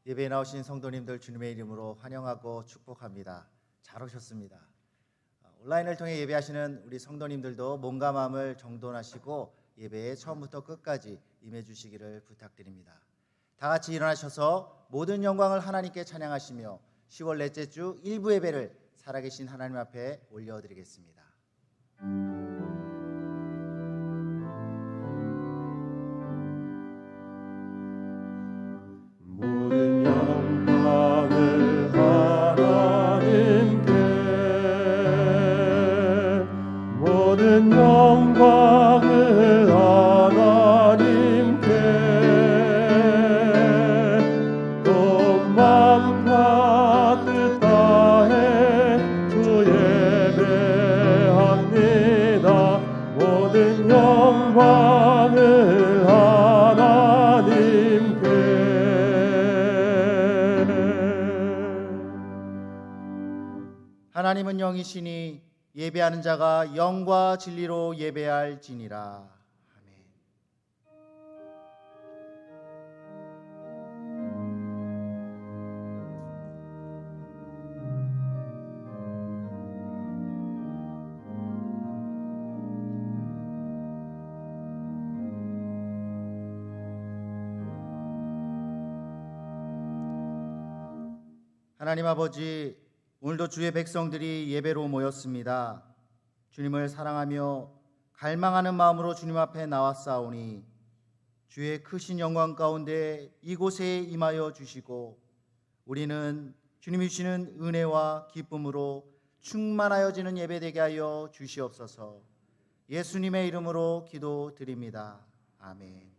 예배에 나오신 성도님들 주님의 이름으로 환영하고 축복합니다. 잘 오셨습니다. 온라인을 통해 예배하시는 우리 성도님들도 몸과 마음을 정돈하시고 예배에 처음부터 끝까지 임해 주시기를 부탁드립니다. 다 같이 일어나셔서 모든 영광을 하나님께 찬양하시며 10월 넷째 주 일부 예배를 살아계신 하나님 앞에 올려드리겠습니다. 모든 영광을 하나님께, 모든 영광을 하나님께, 온 마음과 뜻 다해 주 예배합니다. 모든 영광을 하나님께. 하나님은 영이시니 예배하는 자가 영과 진리로 예배할지니라. 아멘. 하나님 아버지, 오늘도 주의 백성들이 예배로 모였습니다. 주님을 사랑하며 갈망하는 마음으로 주님 앞에 나왔사오니 주의 크신 영광 가운데 이곳에 임하여 주시고 우리는 주님이 주시는 은혜와 기쁨으로 충만하여지는 예배되게 하여 주시옵소서. 예수님의 이름으로 기도드립니다. 아멘.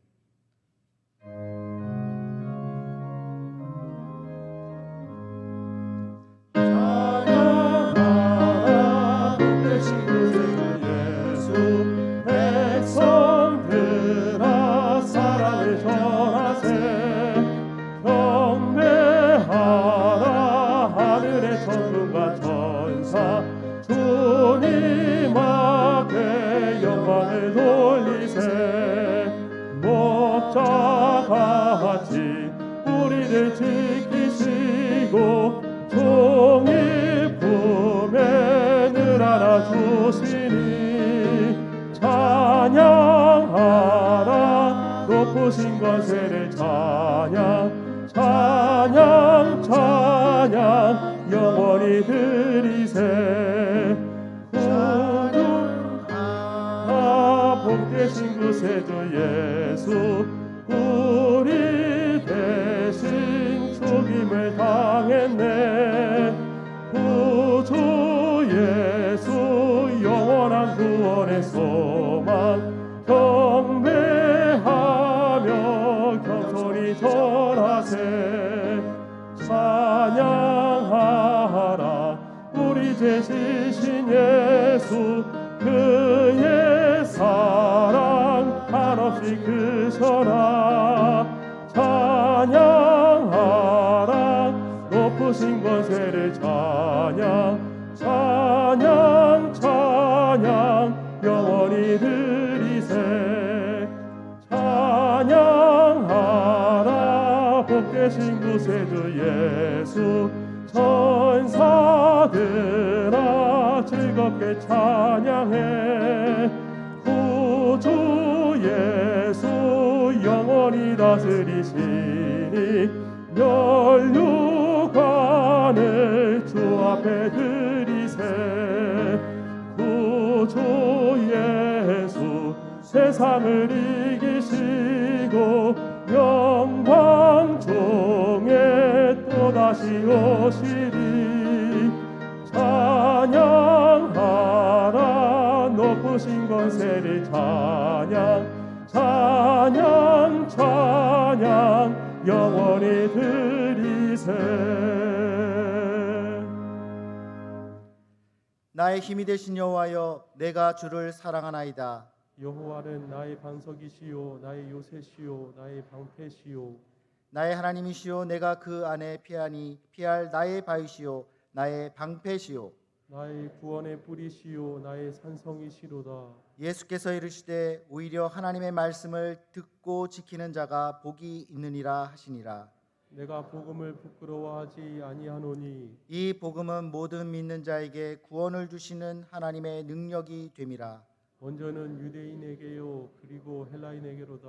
백성들아 사랑을 전하세. 경배하라 하늘의 천군과 천사. 주님 앞에 영광을 돌리세. 목자같이 우리를 지키시고 종일 품에 늘 안아주시니 찬양하라 높으신 권세를 찬양 찬양 찬양 영원히 드리세. 구주아 복되신 구세주 예수 우리 대신 죽임을 당했네. 구주 예수 영원한 구원의 소망 경배하며 겸손히 절하세. 찬양하라 우리 죄 지신 예수 그의 사랑 한없이 크셔라. 찬양하라 높으신 권세를 찬양 찬양 찬양 영원히 드리세. 찬양하라 복되신 구세주 예수 천사들아 즐겁게 찬양해. 구주 예수 영원히 다스리시니 멸류관을 주 앞에 드리세. 구주 예수 세상을 이기시고 영광 중에 또다시 오시리. 찬양하라 높으신 권세를 찬양 찬양 찬양 영원히 드리세. 나의 힘이 되신 여호와여, 내가 주를 사랑하나이다. 여호와는 나의 반석이시요 나의 요새시요 나의 방패시요 나의 하나님이시요, 내가 그 안에 피할 나의 바위시요 나의 방패시요. 나의 구원의 뿌리시요 나의 산성이시로다. 예수께서 이르시되 오히려 하나님의 말씀을 듣고 지키는 자가 복이 있느니라 하시니라. 내가 복음을 부끄러워하지 아니하노니 이 복음은 모든 믿는 자에게 구원을 주시는 하나님의 능력이 됨이라. 먼저는 유대인에게요 그리고 헬라인에게로다.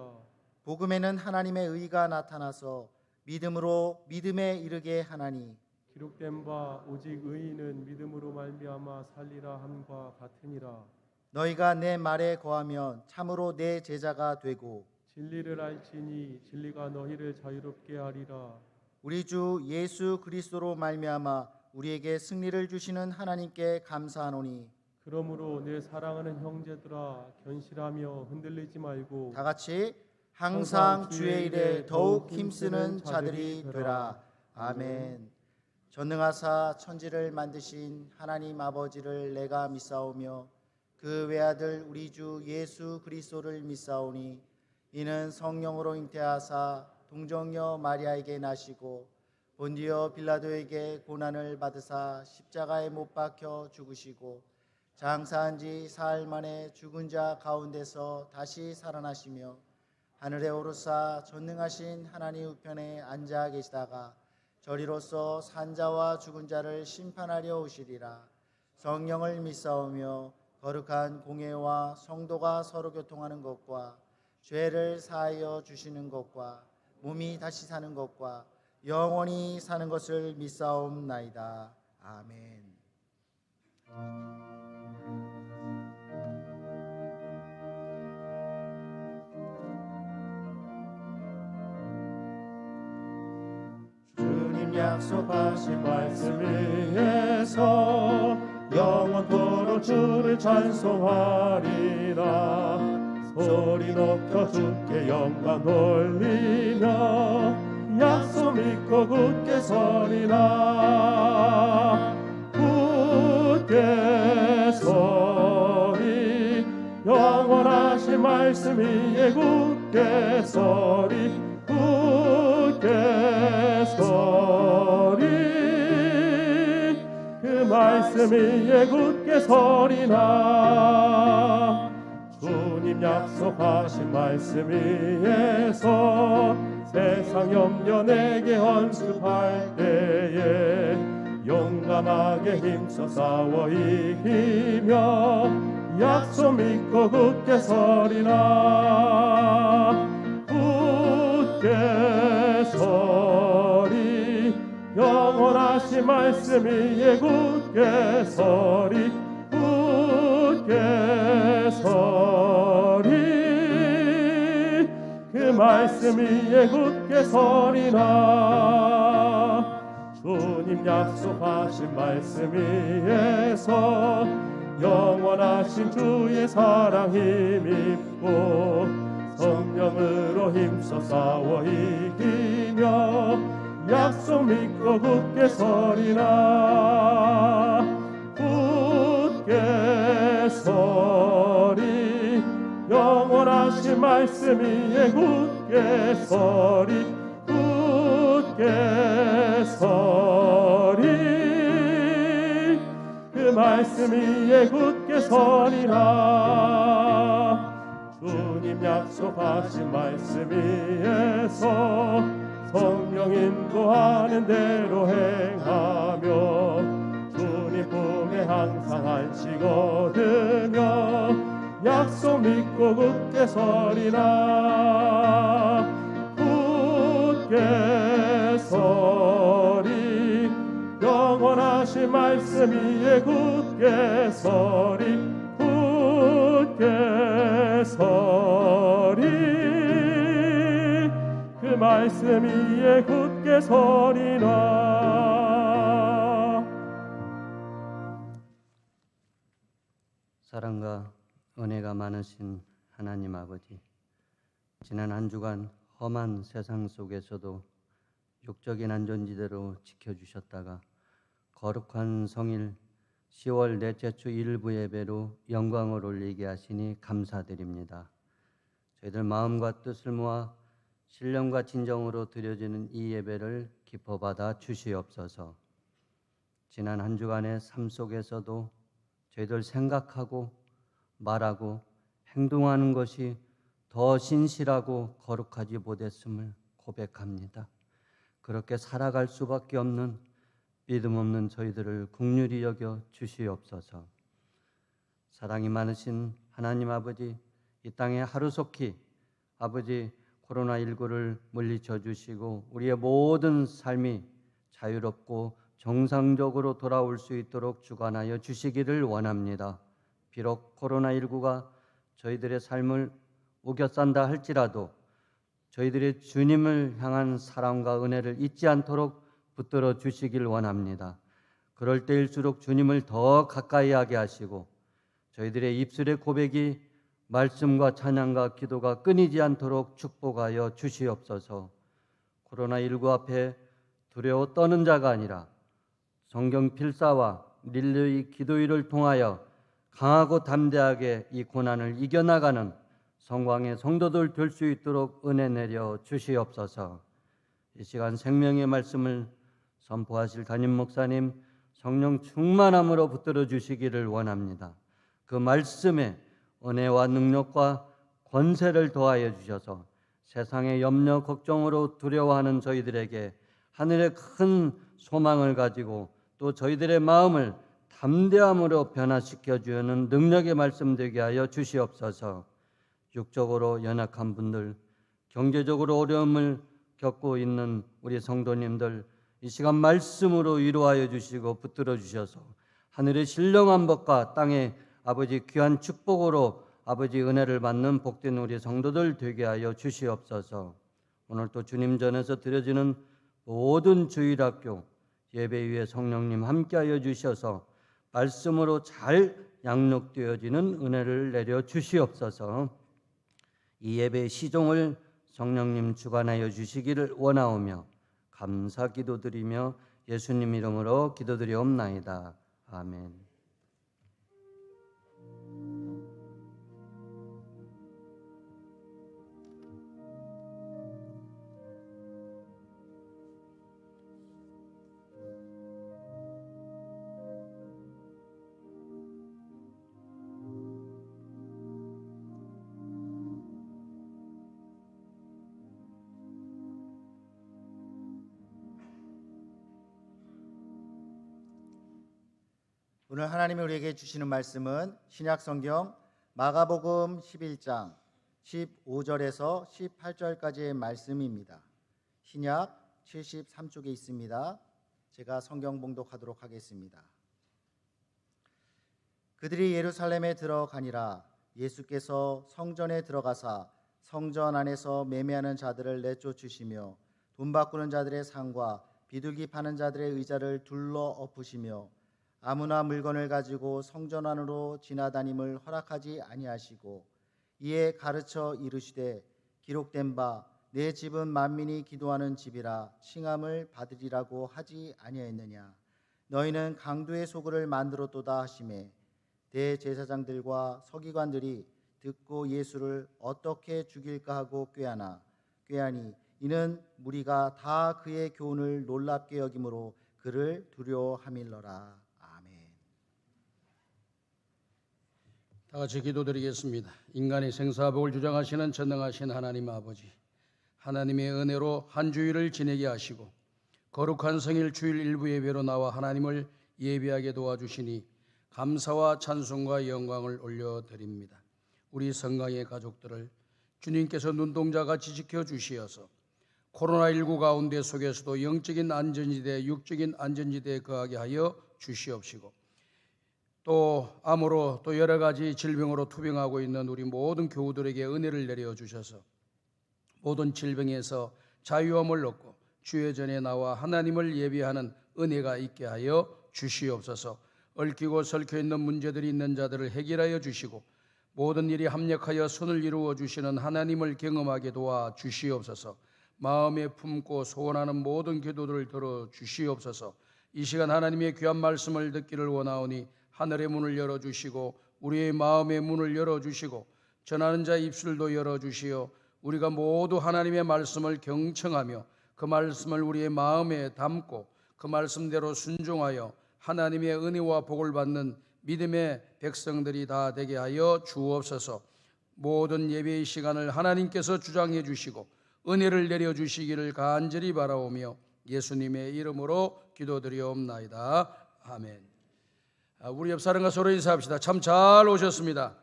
복음에는 하나님의 의가 나타나서 믿음으로 믿음에 이르게 하나니 기록된 바 오직 의인은 믿음으로 말미암아 살리라 함과 같으니라. 너희가 내 말에 거하면 참으로 내 제자가 되고 진리를 알지니 진리가 너희를 자유롭게 하리라. 우리 주 예수 그리스도로 말미암아 우리에게 승리를 주시는 하나님께 감사하노니 그러므로 내 사랑하는 형제들아 견실하며 흔들리지 말고 다 같이 항상 주의 일에 더욱 힘쓰는 자들이 되라. 아멘. 전능하사 천지를 만드신 하나님 아버지를 내가 믿사오며 그 외아들 우리 주 예수 그리스도를 믿사오니 이는 성령으로 잉태하사 동정녀 마리아에게 나시고 본디오 빌라도에게 고난을 받으사 십자가에 못 박혀 죽으시고 장사한 지 사흘 만에 죽은 자 가운데서 다시 살아나시며 하늘에 오르사 전능하신 하나님 우편에 앉아 계시다가 저리로서 산자와 죽은 자를 심판하려 오시리라. 성령을 믿사오며 거룩한 공예와 성도가 서로 교통하는 것과 죄를 사하여 주시는 것과 몸이 다시 사는 것과 영원히 사는 것을 믿사옵나이다. 아멘. 주님 약속하신 말씀 위에서 영원토록 주를 찬송하리라. 소리 높여 주께 영광 돌리며 약속 믿고 굳게 서리라. 굳게 서리 영원하신 말씀 위에 굳게 서리 굳게 서리 그 말씀 위에 굳게 서리나. 주님 약속하신 말씀 위에서 세상 염려 내게 헌습할 때에 용감하게 힘써 싸워 이기며 약속 믿고 굳게 서리나. 굳게 서리 영원하신 말씀 위에 굳게 서리 굳게 서리 그 말씀 위에 굳게 서리나. 주님 약속하신 말씀 위에서 영원하신 주의 사랑 힘입고 성령으로 힘써 싸워 이기며 약속 믿고 굳게 서리나. 굳게 서리 영원하신 말씀 위에 굳게 서리 굳게 서리 그 말씀 위에 굳게 서리나. 주님 약속하신 말씀 위에서 성령 인도하는 대로 행하며 주님 품에 항상 안식 얻으며 약속 믿고 굳게 서리나. 굳게 서리 영원하신 말씀 위에 굳게 서리 굳게 서리 그 말씀 위에 굳게 서리나. 사랑과 은혜가 많으신 하나님 아버지, 지난 한 주간 험한 세상 속에서도 육적인 안전지대로 지켜주셨다가 거룩한 성일 10월 넷째 주 일부 예배로 영광을 올리게 하시니 감사드립니다. 저희들 마음과 뜻을 모아 신령과 진정으로 드려지는 이 예배를 기뻐 받아 주시옵소서. 지난 한 주간의 삶 속에서도 저희들 생각하고 말하고 행동하는 것이 더 신실하고 거룩하지 못했음을 고백합니다. 그렇게 살아갈 수밖에 없는 믿음 없는 저희들을 긍휼히 여겨 주시옵소서. 사랑이 많으신 하나님 아버지, 이 땅에 하루속히 아버지 코로나19를 물리쳐 주시고 우리의 모든 삶이 자유롭고 정상적으로 돌아올 수 있도록 주관하여 주시기를 원합니다. 비록 코로나19가 저희들의 삶을 우겨싼다 할지라도 저희들의 주님을 향한 사랑과 은혜를 잊지 않도록 붙들어 주시길 원합니다. 그럴 때일수록 주님을 더 가까이 하게 하시고 저희들의 입술의 고백이 말씀과 찬양과 기도가 끊이지 않도록 축복하여 주시옵소서. 코로나19 앞에 두려워 떠는 자가 아니라 성경 필사와 릴레이 기도회를 통하여 강하고 담대하게 이 고난을 이겨나가는 성광의 성도들 될 수 있도록 은혜 내려 주시옵소서. 이 시간 생명의 말씀을 선포하실 담임 목사님 성령 충만함으로 붙들어 주시기를 원합니다. 그 말씀에 은혜와 능력과 권세를 더하여 주셔서 세상의 염려 걱정으로 두려워하는 저희들에게 하늘의 큰 소망을 가지고 또 저희들의 마음을 담대함으로 변화시켜 주는 능력의 말씀 되게 하여 주시옵소서. 육적으로 연약한 분들, 경제적으로 어려움을 겪고 있는 우리 성도님들 이 시간 말씀으로 위로하여 주시고 붙들어 주셔서 하늘의 신령한 법과 땅의 아버지 귀한 축복으로 아버지 은혜를 받는 복된 우리 성도들 되게 하여 주시옵소서. 오늘 또 주님 전에서 드려지는 모든 주일학교 예배 위에 성령님 함께하여 주셔서 말씀으로 잘 양육되어지는 은혜를 내려 주시옵소서. 이 예배의 시종을 성령님 주관하여 주시기를 원하오며 감사 기도드리며 예수님 이름으로 기도드리옵나이다. 아멘. 오늘 하나님이 우리에게 주시는 말씀은 신약성경 마가복음 11장 15절에서 18절까지의 말씀입니다. 신약 73쪽에 있습니다. 제가 성경 봉독하도록 하겠습니다. 그들이 예루살렘에 들어가니라. 예수께서 성전에 들어가사 성전 안에서 매매하는 자들을 내쫓으시며 돈 바꾸는 자들의 상과 비둘기 파는 자들의 의자를 둘러 엎으시며 아무나 물건을 가지고 성전 안으로 지나다님을 허락하지 아니하시고 이에 가르쳐 이르시되 기록된 바 내 집은 만민이 기도하는 집이라 칭함을 받으리라고 하지 아니하였느냐. 너희는 강도의 소굴을 만들었도다 하시매 대제사장들과 서기관들이 듣고 예수를 어떻게 죽일까 하고 꾀하니 이는 무리가 다 그의 교훈을 놀랍게 여김으로 그를 두려워함일러라. 다 같이 기도드리겠습니다. 인간의 생사복을 주장하시는 전능하신 하나님 아버지, 하나님의 은혜로 한 주일을 지내게 하시고 거룩한 성일 주일 일부 예배로 나와 하나님을 예배하게 도와주시니 감사와 찬송과 영광을 올려드립니다. 우리 성강의 가족들을 주님께서 눈동자같이 지켜주시어서 코로나19 가운데 속에서도 영적인 안전지대, 육적인 안전지대에 거하게 하여 주시옵시고 또 암으로 또 여러 가지 질병으로 투병하고 있는 우리 모든 교우들에게 은혜를 내려 주셔서 모든 질병에서 자유함을 얻고 주의 전에 나와 하나님을 예배하는 은혜가 있게 하여 주시옵소서. 얽히고 설켜 있는 문제들이 있는 자들을 해결하여 주시고 모든 일이 합력하여 선을 이루어 주시는 하나님을 경험하게 도와 주시옵소서. 마음에 품고 소원하는 모든 기도들을 들어 주시옵소서. 이 시간 하나님의 귀한 말씀을 듣기를 원하오니 하늘의 문을 열어주시고 우리의 마음의 문을 열어주시고 전하는 자의 입술도 열어주시어 우리가 모두 하나님의 말씀을 경청하며 그 말씀을 우리의 마음에 담고 그 말씀대로 순종하여 하나님의 은혜와 복을 받는 믿음의 백성들이 다 되게 하여 주옵소서. 모든 예배의 시간을 하나님께서 주장해 주시고 은혜를 내려주시기를 간절히 바라오며 예수님의 이름으로 기도드리옵나이다. 아멘. 우리 옆 사람과 서로 인사합시다. 참 잘 오셨습니다.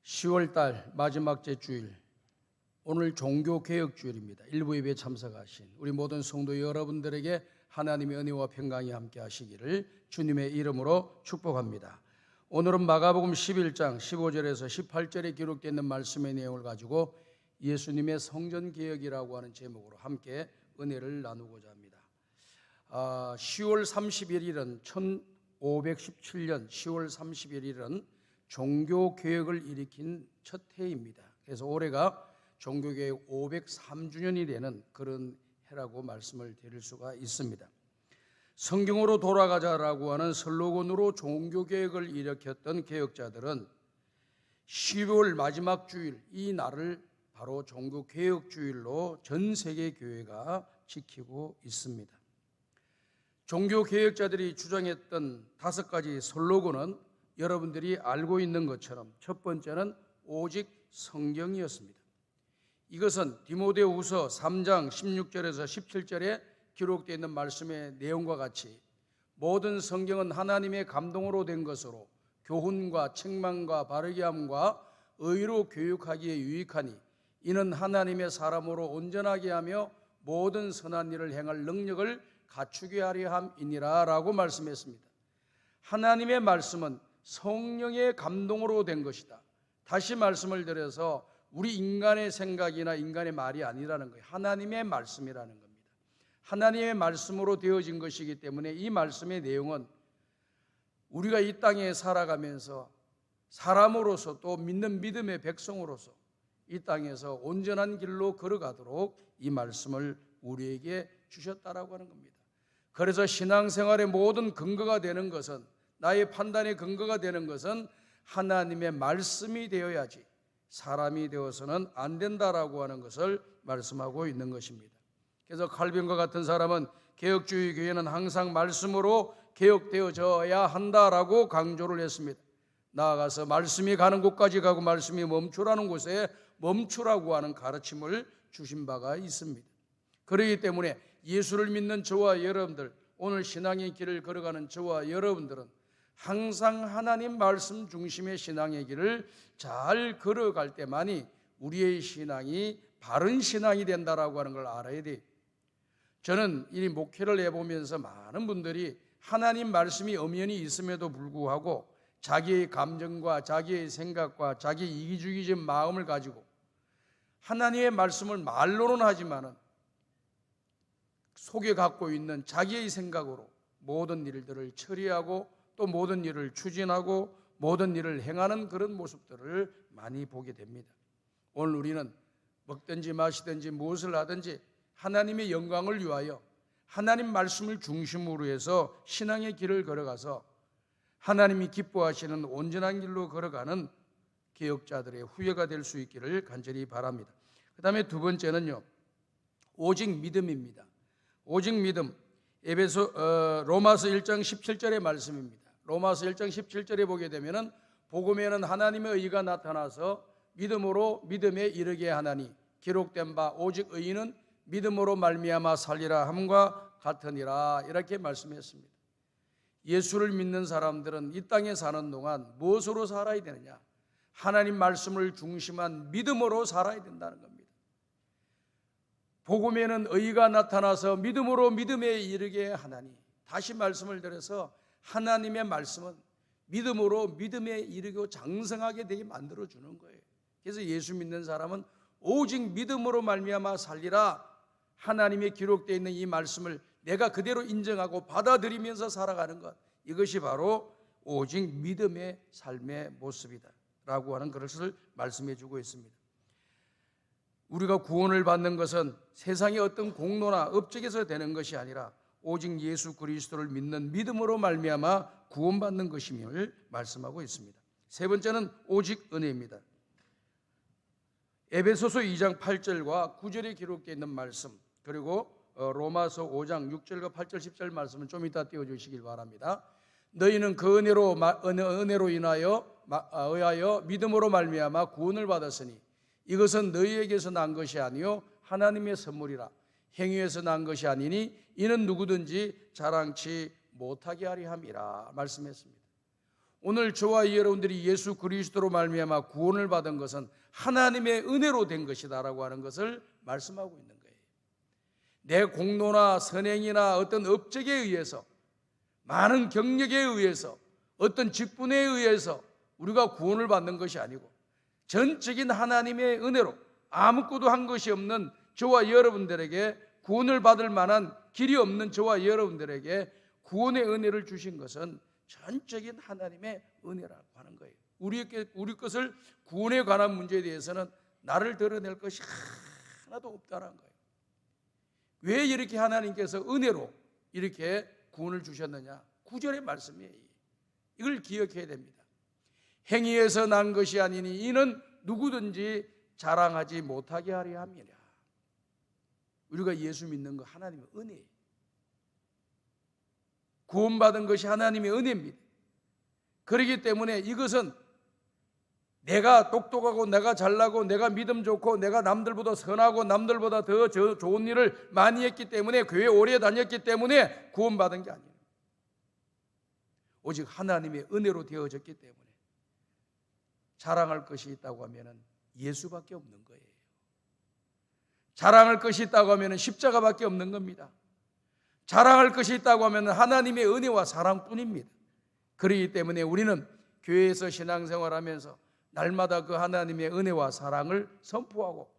10월달 마지막 주일, 오늘 종교개혁주일입니다. 일부 예배에 참석하신 우리 모든 성도 여러분들에게 하나님의 은혜와 평강이 함께 하시기를 주님의 이름으로 축복합니다. 오늘은 마가복음 11장 15절에서 18절에 기록되어 있는 말씀의 내용을 가지고 예수님의 성전개혁이라고 하는 제목으로 함께 은혜를 나누고자 합니다. 10월 31일은 1517년 10월 31일은 종교개혁을 일으킨 첫 해입니다. 그래서 올해가 종교개혁 503주년이 되는 그런 해라고 말씀을 드릴 수가 있습니다. 성경으로 돌아가자라고 하는 슬로건으로 종교개혁을 일으켰던 개혁자들은 12월 마지막 주일, 이 날을 바로 종교개혁주일로 전 세계 교회가 지키고 있습니다. 종교개혁자들이 주장했던 5가지 슬로건은 여러분들이 알고 있는 것처럼 첫 번째는 오직 성경이었습니다. 이것은 디모데후서 3장 16절에서 17절에 기록되어 있는 말씀의 내용과 같이 모든 성경은 하나님의 감동으로 된 것으로 교훈과 책망과 바르게 함과 의로 교육하기에 유익하니 이는 하나님의 사람으로 온전하게 하며 모든 선한 일을 행할 능력을 갖추게 하려 함이니라 라고 말씀했습니다. 하나님의 말씀은 성령의 감동으로 된 것이다. 다시 말씀을 드려서 우리 인간의 생각이나 인간의 말이 아니라는 거예요. 하나님의 말씀이라는 겁니다. 하나님의 말씀으로 되어진 것이기 때문에 이 말씀의 내용은 우리가 이 땅에 살아가면서 사람으로서 또 믿는 믿음의 백성으로서 이 땅에서 온전한 길로 걸어가도록 이 말씀을 우리에게 주셨다라고 하는 겁니다. 그래서 신앙생활의 모든 근거가 되는 것은, 나의 판단의 근거가 되는 것은 하나님의 말씀이 되어야지 사람이 되어서는 안 된다라고 하는 것을 말씀하고 있는 것입니다. 그래서 칼빈과 같은 사람은 개혁주의 교회는 항상 말씀으로 개혁되어져야 한다라고 강조를 했습니다. 나아가서 말씀이 가는 곳까지 가고 말씀이 멈추라는 곳에 멈추라고 하는 가르침을 주신 바가 있습니다. 그렇기 때문에 예수를 믿는 저와 여러분들, 오늘 신앙의 길을 걸어가는 저와 여러분들은 항상 하나님 말씀 중심의 신앙의 길을 잘 걸어갈 때만이 우리의 신앙이 바른 신앙이 된다라고 하는 걸 알아야 돼요. 저는 이 목회를 해보면서 많은 분들이 하나님 말씀이 엄연히 있음에도 불구하고 자기의 감정과 자기의 생각과 자기 이기주의적 마음을 가지고 하나님의 말씀을 말로는 하지만은 속에 갖고 있는 자기의 생각으로 모든 일들을 처리하고 또 모든 일을 추진하고 모든 일을 행하는 그런 모습들을 많이 보게 됩니다. 오늘 우리는 먹든지 마시든지 무엇을 하든지 하나님의 영광을 위하여 하나님 말씀을 중심으로 해서 신앙의 길을 걸어가서 하나님이 기뻐하시는 온전한 길로 걸어가는 개혁자들의 후예가 될 수 있기를 간절히 바랍니다. 그 다음에 두 번째는요, 오직 믿음입니다. 오직 믿음. 로마서 1장 17절의 말씀입니다. 로마서 1장 17절에 보게 되면은 복음에는 하나님의 의가 나타나서 믿음으로 믿음에 이르게 하나니 기록된 바 오직 의인은 믿음으로 말미암아 살리라 함과 같으니라, 이렇게 말씀했습니다. 예수를 믿는 사람들은 이 땅에 사는 동안 무엇으로 살아야 되느냐? 하나님 말씀을 중심한 믿음으로 살아야 된다는 겁니다. 복음에는 의가 나타나서 믿음으로 믿음에 이르게 하나니, 다시 말씀을 드려서 하나님의 말씀은 믿음으로 믿음에 이르고 장성하게 되게 만들어주는 거예요. 그래서 예수 믿는 사람은 오직 믿음으로 말미암아 살리라, 하나님의 기록되어 있는 이 말씀을 내가 그대로 인정하고 받아들이면서 살아가는 것, 이것이 바로 오직 믿음의 삶의 모습이다 라고 하는 것을 말씀해 주고 있습니다. 우리가 구원을 받는 것은 세상의 어떤 공로나 업적에서 되는 것이 아니라 오직 예수 그리스도를 믿는 믿음으로 말미암아 구원받는 것임을 말씀하고 있습니다. 세 번째는 오직 은혜입니다. 에베소서 2장 8절과 9절에 기록되어 있는 말씀, 그리고 로마서 5장 6절과 8절 10절 말씀은 좀 이따 띄워주시길 바랍니다. 너희는 그 은혜로 인하여 믿음으로 말미암아 구원을 받았으니 이것은 너희에게서 난 것이 아니요 하나님의 선물이라. 행위에서 난 것이 아니니 이는 누구든지 자랑치 못하게 하려 함이라 말씀했습니다. 오늘 저와 여러분들이 예수 그리스도로 말미암아 구원을 받은 것은 하나님의 은혜로 된 것이다라고 하는 것을 말씀하고 있는 거예요. 내 공로나 선행이나 어떤 업적에 의해서, 많은 경력에 의해서, 어떤 직분에 의해서 우리가 구원을 받는 것이 아니고 전적인 하나님의 은혜로 아무것도 한 것이 없는 저와 여러분들에게, 구원을 받을 만한 길이 없는 저와 여러분들에게 구원의 은혜를 주신 것은 전적인 하나님의 은혜라고 하는 거예요. 우리 것을 구원에 관한 문제에 대해서는 나를 드러낼 것이 하나도 없다는 거예요. 왜 이렇게 하나님께서 은혜로 이렇게 구원을 주셨느냐? 9절의 말씀이에요. 이걸 기억해야 됩니다. 행위에서 난 것이 아니니 이는 누구든지 자랑하지 못하게 하려 함이라. 우리가 예수 믿는 거 하나님의 은혜예요. 구원받은 것이 하나님의 은혜입니다. 그렇기 때문에 이것은 내가 똑똑하고 내가 잘나고 내가 믿음 좋고 내가 남들보다 선하고 남들보다 더 좋은 일을 많이 했기 때문에, 교회 오래 다녔기 때문에 구원받은 게 아니에요. 오직 하나님의 은혜로 되어졌기 때문에 자랑할 것이 있다고 하면 예수밖에 없는 거예요. 자랑할 것이 있다고 하면 십자가밖에 없는 겁니다. 자랑할 것이 있다고 하면 하나님의 은혜와 사랑뿐입니다. 그렇기 때문에 우리는 교회에서 신앙생활하면서 날마다 그 하나님의 은혜와 사랑을 선포하고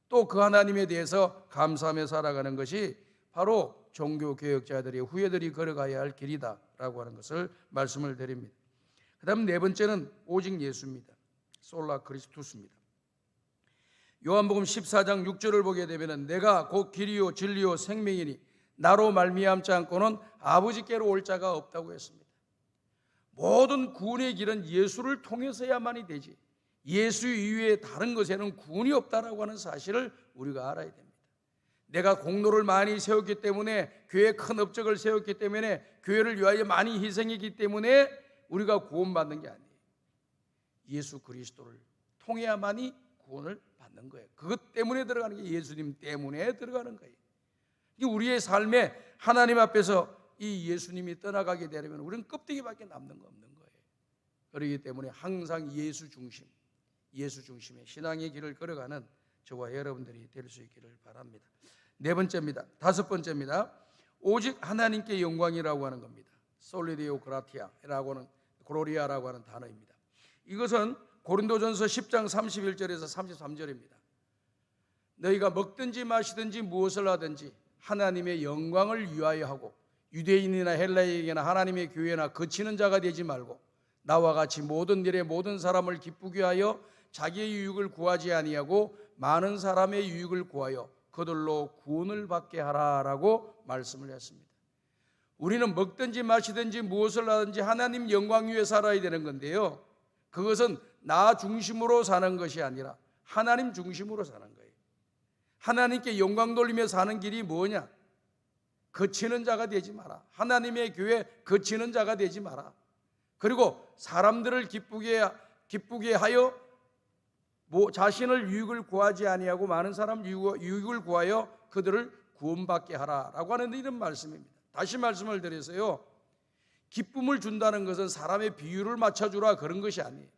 또 그 하나님에 대해서 감사하며 살아가는 것이 바로 종교개혁자들의 후예들이 걸어가야 할 길이다라고 하는 것을 말씀을 드립니다. 그 다음 네 번째는 오직 예수입니다. 솔라 크리스투스입니다. 요한복음 14장 6절을 보게 되면 내가 곧 길이요 진리요 생명이니 나로 말미암지 않고는 아버지께로 올 자가 없다고 했습니다. 모든 구원의 길은 예수를 통해서야만이 되지 예수 이외에 다른 것에는 구원이 없다라고 하는 사실을 우리가 알아야 됩니다. 내가 공로를 많이 세웠기 때문에, 교회에 큰 업적을 세웠기 때문에, 교회를 위하여 많이 희생했기 때문에 우리가 구원받는 게 아니에요. 예수 그리스도를 통해야만이 구원을 받는 거예요. 그것 때문에 들어가는 게 예수님 때문에 들어가는 거예요. 우리의 삶에 하나님 앞에서 이 예수님이 떠나가게 되려면 우리는 껍데기밖에 남는 거 없는 거예요. 그렇기 때문에 항상 예수 중심의 신앙의 길을 걸어가는 저와 여러분들이 될 수 있기를 바랍니다. 네 번째입니다. 다섯 번째입니다. 오직 하나님께 영광이라고 하는 겁니다. 솔리디오 글로리아라고 하는 단어입니다. 이것은 고린도전서 10장 31절에서 33절입니다. 너희가 먹든지 마시든지 무엇을 하든지 하나님의 영광을 위하여 하고 유대인이나 헬라인이나 하나님의 교회나 거치는 자가 되지 말고 나와 같이 모든 일에 모든 사람을 기쁘게 하여 자기의 유익을 구하지 아니하고 많은 사람의 유익을 구하여 그들로 구원을 받게 하라라고 말씀을 했습니다. 우리는 먹든지 마시든지 무엇을 하든지 하나님 영광 위에 살아야 되는 건데요, 그것은 나 중심으로 사는 것이 아니라 하나님 중심으로 사는 거예요. 하나님께 영광 돌리며 사는 길이 뭐냐? 거치는 자가 되지 마라. 하나님의 교회 거치는 자가 되지 마라. 그리고 사람들을 기쁘게 하여 자신을 유익을 구하지 아니하고 많은 사람 유익을 구하여 그들을 구원받게 하라라고 하는 이런 말씀입니다. 다시 말씀을 드려서요, 기쁨을 준다는 것은 사람의 비율을 맞춰주라 그런 것이 아니에요.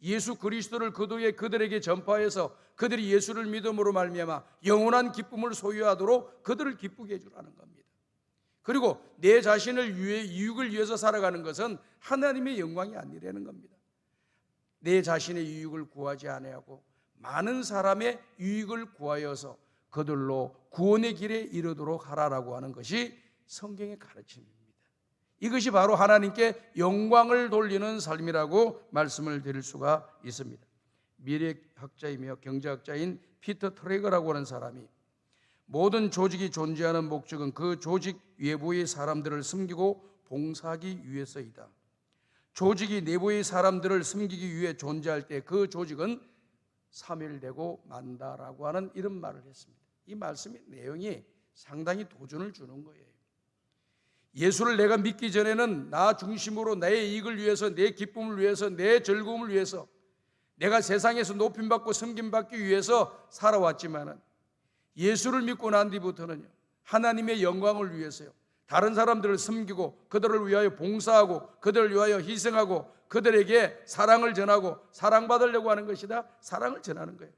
예수 그리스도를 그들에게 전파해서 그들이 예수를 믿음으로 말미암아 영원한 기쁨을 소유하도록 그들을 기쁘게 해주라는 겁니다. 그리고 내 자신을 유익을 위해서 살아가는 것은 하나님의 영광이 아니라는 겁니다. 내 자신의 유익을 구하지 아니하고 많은 사람의 유익을 구하여서 그들로 구원의 길에 이르도록 하라라고 하는 것이 성경의 가르침입니다. 이것이 바로 하나님께 영광을 돌리는 삶이라고 말씀을 드릴 수가 있습니다. 미래학자이며 경제학자인 피터 트레거라고 하는 사람이 모든 조직이 존재하는 목적은 그 조직 외부의 사람들을 섬기고 봉사하기 위해서이다. 조직이 내부의 사람들을 섬기기 위해 존재할 때 그 조직은 사멸되고 만다라고 하는 이런 말을 했습니다. 이 말씀의 내용이 상당히 도전을 주는 거예요. 예수를 내가 믿기 전에는 나 중심으로 나의 이익을 위해서, 내 기쁨을 위해서, 내 즐거움을 위해서 내가 세상에서 높임받고 섬김받기 위해서 살아왔지만은 예수를 믿고 난 뒤부터는요, 하나님의 영광을 위해서요, 다른 사람들을 섬기고 그들을 위하여 봉사하고 그들을 위하여 희생하고 그들에게 사랑을 전하고 사랑받으려고 하는 것이다. 사랑을 전하는 거예요.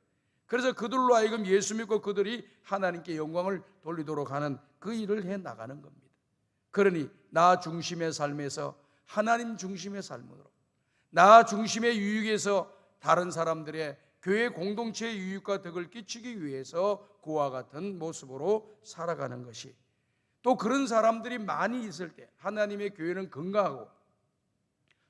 그래서 그들로 하여금 예수 믿고 그들이 하나님께 영광을 돌리도록 하는 그 일을 해 나가는 겁니다. 그러니 나 중심의 삶에서 하나님 중심의 삶으로, 나 중심의 유익에서 다른 사람들의 교회 공동체의 유익과 덕을 끼치기 위해서 그와 같은 모습으로 살아가는 것이, 또 그런 사람들이 많이 있을 때 하나님의 교회는 건강하고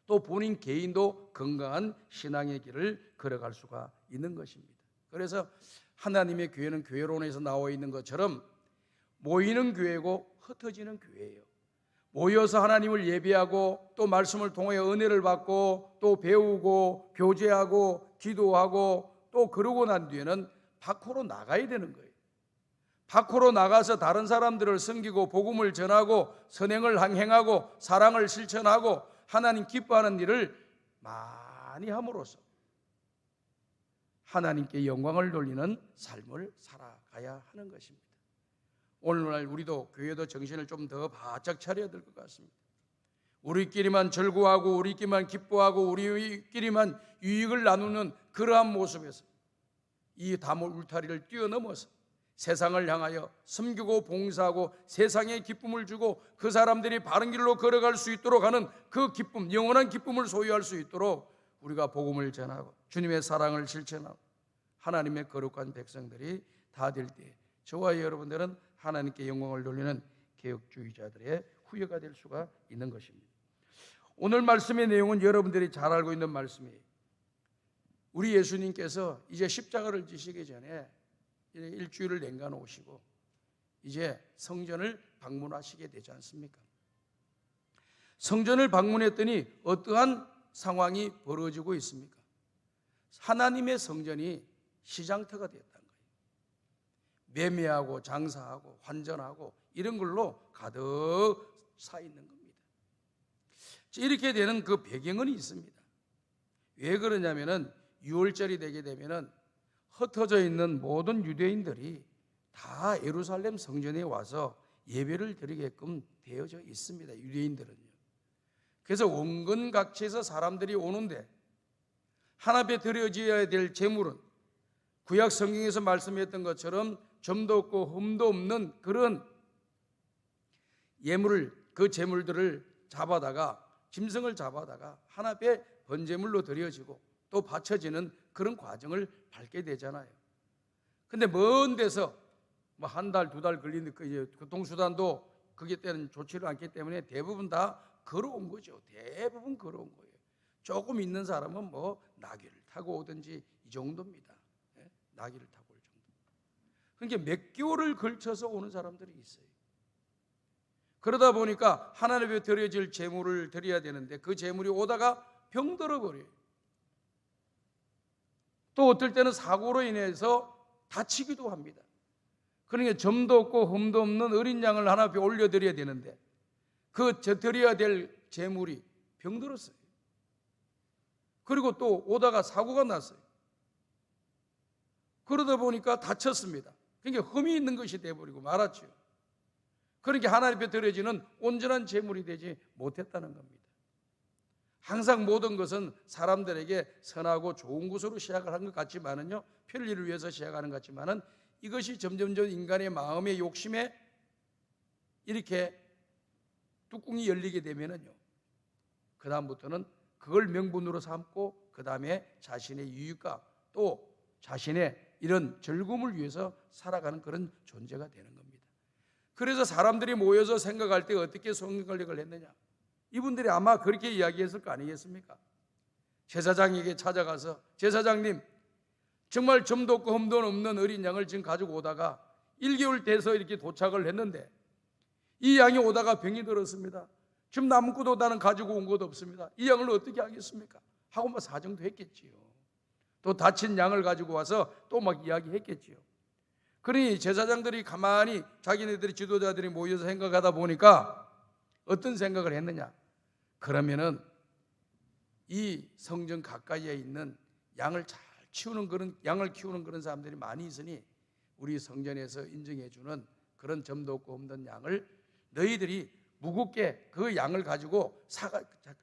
또 본인 개인도 건강한 신앙의 길을 걸어갈 수가 있는 것입니다. 그래서 하나님의 교회는 교회론에서 나와 있는 것처럼 모이는 교회고 흩어지는 교회예요. 모여서 하나님을 예배하고 또 말씀을 통하여 은혜를 받고 또 배우고 교제하고 기도하고 또 그러고 난 뒤에는 밖으로 나가야 되는 거예요. 밖으로 나가서 다른 사람들을 섬기고 복음을 전하고 선행을 행하고 사랑을 실천하고 하나님 기뻐하는 일을 많이 함으로써 하나님께 영광을 돌리는 삶을 살아가야 하는 것입니다. 오늘날 우리도 교회도 정신을 좀 더 바짝 차려야 될 것 같습니다. 우리끼리만 즐거워하고 우리끼리만 기뻐하고 우리끼리만 유익을 나누는 그러한 모습에서 이 담을 울타리를 뛰어넘어서 세상을 향하여 섬기고 봉사하고 세상에 기쁨을 주고 그 사람들이 바른 길로 걸어갈 수 있도록 하는 그 기쁨, 영원한 기쁨을 소유할 수 있도록 우리가 복음을 전하고 주님의 사랑을 실천하고 하나님의 거룩한 백성들이 다 될 때 저와 여러분들은 하나님께 영광을 돌리는 개혁주의자들의 후예가 될 수가 있는 것입니다. 오늘 말씀의 내용은 여러분들이 잘 알고 있는 말씀이에요. 우리 예수님께서 이제 십자가를 지시기 전에 이제 일주일을 냉간오시고 이제 성전을 방문하시게 되지 않습니까? 성전을 방문했더니 어떠한 상황이 벌어지고 있습니까? 하나님의 성전이 시장터가 되었다는 거예요. 매매하고 장사하고 환전하고 이런 걸로 가득 차 있는 겁니다. 이렇게 되는 그 배경은 있습니다. 왜 그러냐면은 6월절이 되게 되면은 흩어져 있는 모든 유대인들이 다 예루살렘 성전에 와서 예배를 드리게끔 되어져 있습니다. 유대인들은요. 그래서 원근각지에서 사람들이 오는데 하나님께 드려져야 될 제물은 구약 성경에서 말씀했던 것처럼 점도 없고 흠도 없는 그런 예물을, 그 제물들을 잡아다가 짐승을 잡아다가 하나님께 번제물로 드려지고 또 바쳐지는 그런 과정을 밟게 되잖아요. 근데 먼 데서 뭐 한 달, 두 달 걸리는 교통수단도 그게 때는 좋지를 않기 때문에 대부분 다 걸어온 거죠. 대부분 걸어온 거예요. 조금 있는 사람은 뭐 나귀를 타고 오든지 이 정도입니다. 네? 나귀를 타고 올 정도. 그러니까 몇 개월을 걸쳐서 오는 사람들이 있어요. 그러다 보니까 하나님께 드려질 제물을 드려야 되는데 그 제물이 오다가 병들어 버려요. 또 어떨 때는 사고로 인해서 다치기도 합니다. 그러니까 점도 없고 흠도 없는 어린 양을 하나 앞에 올려드려야 되는데 그 드려야 될 제물이 병들었어요. 그리고 또 오다가 사고가 났어요. 그러다 보니까 다쳤습니다. 그러니까 흠이 있는 것이 되어버리고 말았죠. 그러니까 하나님 앞에 드려지는 온전한 제물이 되지 못했다는 겁니다. 항상 모든 것은 사람들에게 선하고 좋은 것으로 시작을 한 것 같지만은요, 편리를 위해서 시작하는 것 같지만은 이것이 점점점 인간의 마음의 욕심에 이렇게 뚜껑이 열리게 되면은요, 그 다음부터는 그걸 명분으로 삼고 그 다음에 자신의 유익과 또 자신의 이런 즐거움을 위해서 살아가는 그런 존재가 되는 겁니다. 그래서 사람들이 모여서 생각할 때 어떻게 성경관리를 했느냐, 이분들이 아마 그렇게 이야기했을 거 아니겠습니까? 제사장에게 찾아가서 제사장님, 정말 점도 없고 흠도 없는 어린 양을 지금 가지고 오다가 1개월 돼서 이렇게 도착을 했는데 이 양이 오다가 병이 들었습니다. 지금 남은 것도 나는 가지고 온 것도 없습니다. 이 양을 어떻게 하겠습니까? 하고 뭐 사정도 했겠지요. 또 다친 양을 가지고 와서 또 막 이야기했겠지요. 그러니 제사장들이 가만히 자기네들이 지도자들이 모여서 생각하다 보니까 어떤 생각을 했느냐? 그러면은 이 성전 가까이에 있는 양을 잘 키우는 그런 사람들이 많이 있으니 우리 성전에서 인정해 주는 그런 점도 없고 없는 양을 너희들이 무겁게 그 양을 가지고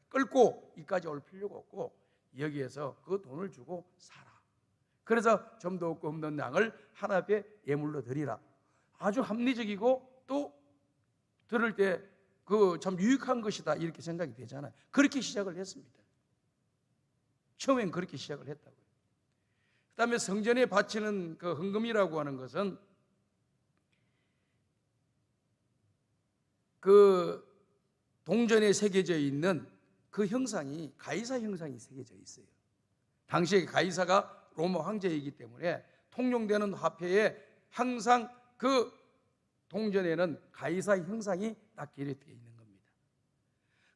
끌고 이까지 올 필요가 없고 여기에서 그 돈을 주고 사라. 그래서 점도 없고 없는 양을 하나님 앞에 예물로 드리라. 아주 합리적이고 또 들을 때 그 참 유익한 것이다 이렇게 생각이 되잖아요. 그렇게 시작을 했습니다. 처음엔 그렇게 시작을 했다고요. 그 다음에 성전에 바치는 그 헌금이라고 하는 것은 그 동전에 새겨져 있는 그 형상이 가이사 형상이 새겨져 있어요. 당시에 가이사가 로마 황제이기 때문에 통용되는 화폐에 항상 그 동전에는 가이사 형상이 딱 기록되어 있는 겁니다.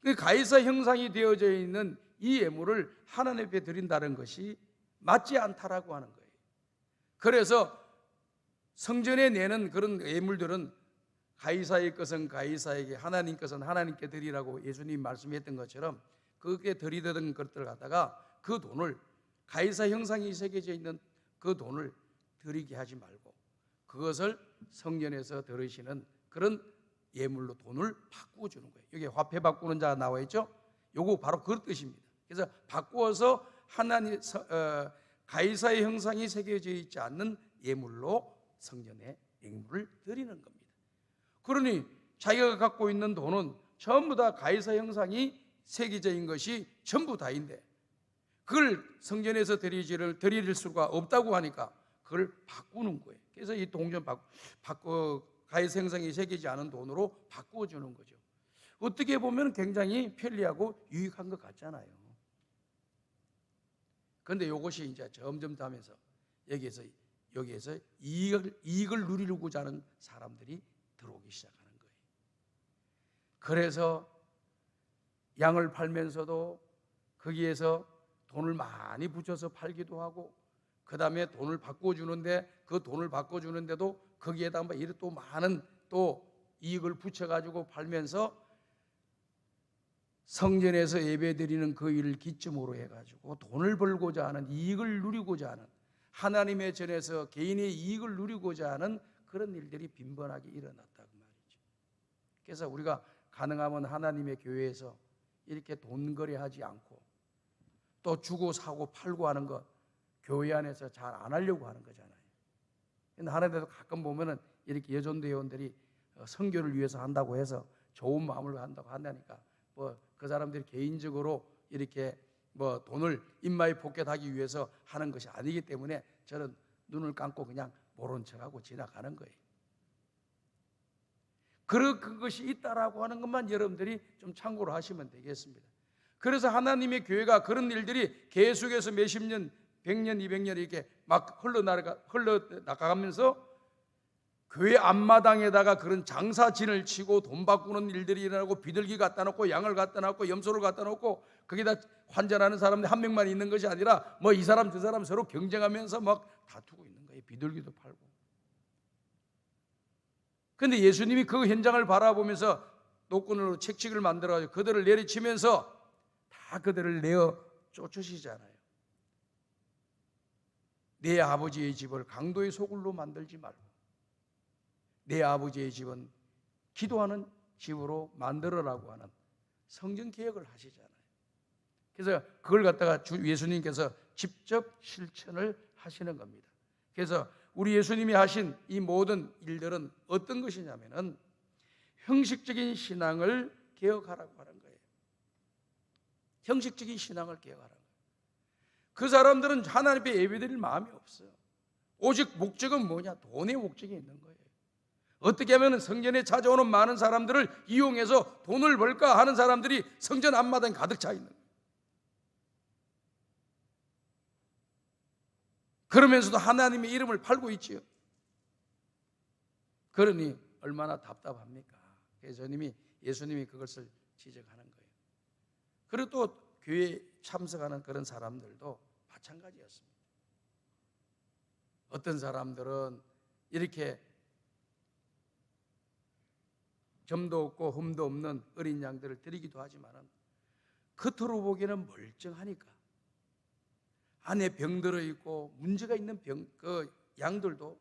그 가이사 형상이 되어져 있는 이 예물을 하나님 앞에 드린다는 것이 맞지 않다라고 하는 거예요. 그래서 성전에 내는 그런 예물들은 가이사의 것은 가이사에게, 하나님 것은 하나님께 드리라고 예수님이 말씀했던 것처럼 그게 드리던 것들을 갖다가 그 돈을 가이사 형상이 새겨져 있는 그 돈을 드리게 하지 말고 그것을 성전에서 들으시는 그런 예물로 돈을 바꾸어 주는 거예요. 여기 화폐 바꾸는 자가 나와 있죠. 요거 바로 그 뜻입니다. 그래서 바꾸어서 하나님 가이사의 형상이 새겨져 있지 않는 예물로 성전에 예물을 드리는 겁니다. 그러니 자기가 갖고 있는 돈은 전부 다 가이사 형상이 새겨져 있는 것이 전부 다인데 그걸 성전에서 드릴 수가 없다고 하니까 그걸 바꾸는 거예요. 그래서 이 동전 가이사 형상이 새기지 않은 돈으로 바꾸어 주는 거죠. 어떻게 보면 굉장히 편리하고 유익한 것 같잖아요. 그런데 이것이 이제 점점 하면서 여기에서 이익을 누리려고자 하는 사람들이 들어오기 시작하는 거예요. 그래서 양을 팔면서도 거기에서 돈을 많이 붙여서 팔기도 하고 그 다음에 돈을 바꿔주는데 그 돈을 바꿔주는데도 거기에다 또 많은 또 이익을 붙여가지고 팔면서 성전에서 예배드리는 그 일을 기점으로 해가지고 돈을 벌고자 하는, 이익을 누리고자 하는, 하나님의 전에서 개인의 이익을 누리고자 하는 그런 일들이 빈번하게 일어났다고 말이죠. 그래서 우리가 가능하면 하나님의 교회에서 이렇게 돈 거래하지 않고 또 주고 사고 팔고 하는 것 교회 안에서 잘 안 하려고 하는 거잖아요. 근데 하나님께서 가끔 보면은 이렇게 여전도 회원들이 선교를 위해서 한다고 해서 좋은 마음으로 한다고 한다니까 그 사람들이 개인적으로 이렇게 돈을 입마에 포켓하기 위해서 하는 것이 아니기 때문에 저는 눈을 감고 그냥 모른 척하고 지나가는 거예요. 그것이 있다라고 하는 것만 여러분들이 좀 참고로 하시면 되겠습니다. 그래서 하나님의 교회가 그런 일들이 계속해서 몇십 년, 100년, 200년 이렇게 막 흘러나가면서 교회 앞마당에다가 그런 장사진을 치고 돈 바꾸는 일들이 일어나고 비둘기 갖다 놓고 양을 갖다 놓고 염소를 갖다 놓고 거기다 환전하는 사람들 한 명만 있는 것이 아니라 이 사람 저 사람 서로 경쟁하면서 막 다투고 있는 거예요. 비둘기도 팔고. 그런데 예수님이 그 현장을 바라보면서 노끈으로 책칙을 만들어가지고 그들을 내리치면서 다 그들을 내어 쫓으시잖아요. 내 아버지의 집을 강도의 소굴로 만들지 말고 내 아버지의 집은 기도하는 집으로 만들어라고 하는 성전 개혁을 하시잖아요. 그래서 그걸 갖다가 예수님께서 직접 실천을 하시는 겁니다. 그래서 우리 예수님이 하신 이 모든 일들은 어떤 것이냐면은 형식적인 신앙을 개혁하라고 하는 거예요. 형식적인 신앙을 개혁하라고. 그 사람들은 하나님 앞에 예배드릴 마음이 없어요. 오직 목적은 뭐냐? 돈의 목적이 있는 거예요. 어떻게 하면 성전에 찾아오는 많은 사람들을 이용해서 돈을 벌까 하는 사람들이 성전 앞마당에 가득 차 있는 거예요. 그러면서도 하나님의 이름을 팔고 있지요. 그러니 얼마나 답답합니까? 그래서 예수님이 그것을 지적하는 거예요. 그리고 또 교회에 참석하는 그런 사람들도 마찬가지였습니다. 어떤 사람들은 이렇게 점도 없고 흠도 없는 어린 양들을 드리기도 하지만은 겉으로 보기에는 멀쩡하니까 안에 병 들어 있고 문제가 있는 그 양들도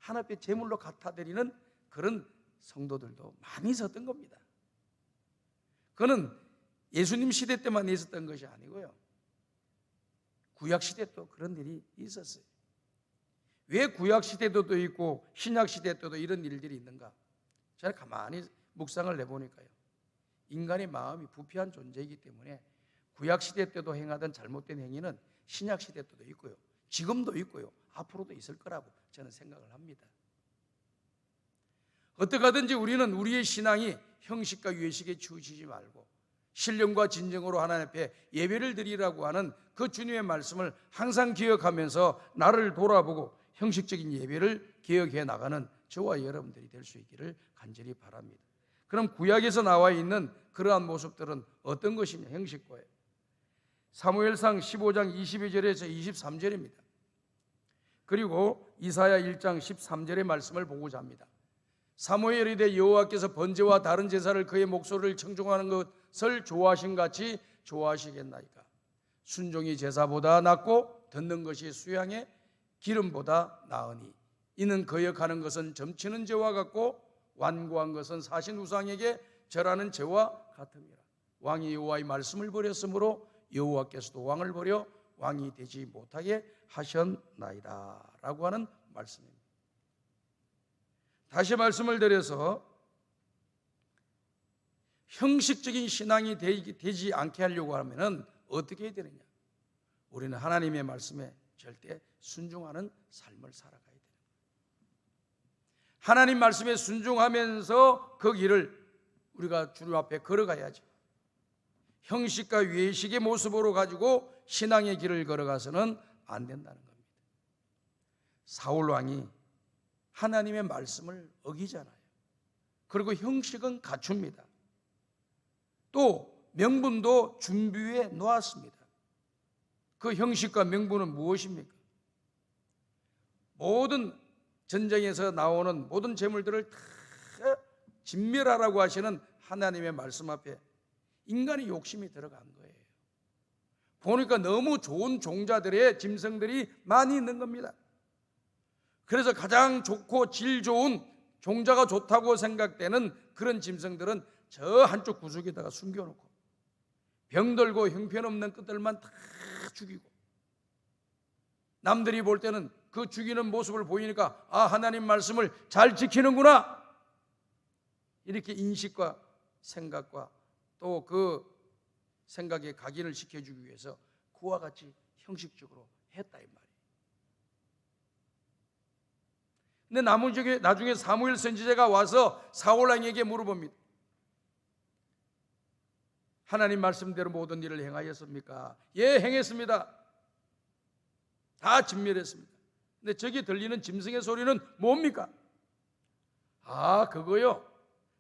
하나님 앞에 제물로 갖다 드리는 그런 성도들도 많이 있었던 겁니다. 그는 예수님 시대 때만 있었던 것이 아니고요, 구약 시대 또 그런 일이 있었어요. 왜 구약 시대 때도 있고 신약 시대 때도 이런 일들이 있는가? 제가 가만히 묵상을 해보니까요, 인간의 마음이 부패한 존재이기 때문에 구약 시대 때도 행하던 잘못된 행위는 신약 시대 때도 있고요, 지금도 있고요, 앞으로도 있을 거라고 저는 생각을 합니다. 어떻게 하든지 우리는 우리의 신앙이 형식과 외식에 치우치지 말고 신령과 진정으로 하나님 앞에 예배를 드리라고 하는 그 주님의 말씀을 항상 기억하면서 나를 돌아보고 형식적인 예배를 기억해 나가는 저와 여러분들이 될 수 있기를 간절히 바랍니다. 그럼 구약에서 나와 있는 그러한 모습들은 어떤 것이냐? 형식과예요. 사무엘상 15장 22절에서 23절입니다. 그리고 이사야 1장 13절의 말씀을 보고자 합니다. 사무엘이 이르되 여호와께서 번제와 다른 제사를 그의 목소리를 청종하는 것을 좋아하신 같이 좋아하시겠나이까? 순종이 제사보다 낫고 듣는 것이 수양의 기름보다 나으니 이는 거역하는 것은 점치는 죄와 같고 완고한 것은 사신 우상에게 절하는 죄와 같음이라. 왕이 여호와의 말씀을 버렸으므로 여호와께서도 왕을 버려 왕이 되지 못하게 하셨나이다 라고 하는 말씀입니다. 다시 말씀을 드려서 형식적인 신앙이 되지 않게 하려고 하면 어떻게 해야 되느냐? 우리는 하나님의 말씀에 절대 순종하는 삶을 살아가야 돼요. 하나님 말씀에 순종하면서 그 길을 우리가 주님 앞에 걸어가야죠. 형식과 외식의 모습으로 가지고 신앙의 길을 걸어가서는 안 된다는 겁니다. 사울 왕이 하나님의 말씀을 어기잖아요. 그리고 형식은 갖춥니다. 또 명분도 준비해 놓았습니다. 그 형식과 명분은 무엇입니까? 모든 전쟁에서 나오는 모든 재물들을 다 진멸하라고 하시는 하나님의 말씀 앞에 인간의 욕심이 들어간 거예요. 보니까 너무 좋은 종자들의 짐승들이 많이 있는 겁니다. 그래서 가장 좋고 질 좋은 종자가 좋다고 생각되는 그런 짐승들은 저 한쪽 구석에다가 숨겨놓고 병들고 형편없는 것들만 다 죽이고, 남들이 볼 때는 그 죽이는 모습을 보이니까 아, 하나님 말씀을 잘 지키는구나, 이렇게 인식과 생각과 또 그 생각에 각인을 시켜주기 위해서 그와 같이 형식적으로 했다 이 말이에요. 근데 나중에 사무엘 선지자가 와서 사울 왕에게 물어봅니다. 하나님 말씀대로 모든 일을 행하였습니까? 예, 행했습니다. 다 진멸했습니다. 근데 저기 들리는 짐승의 소리는 뭡니까? 아, 그거요,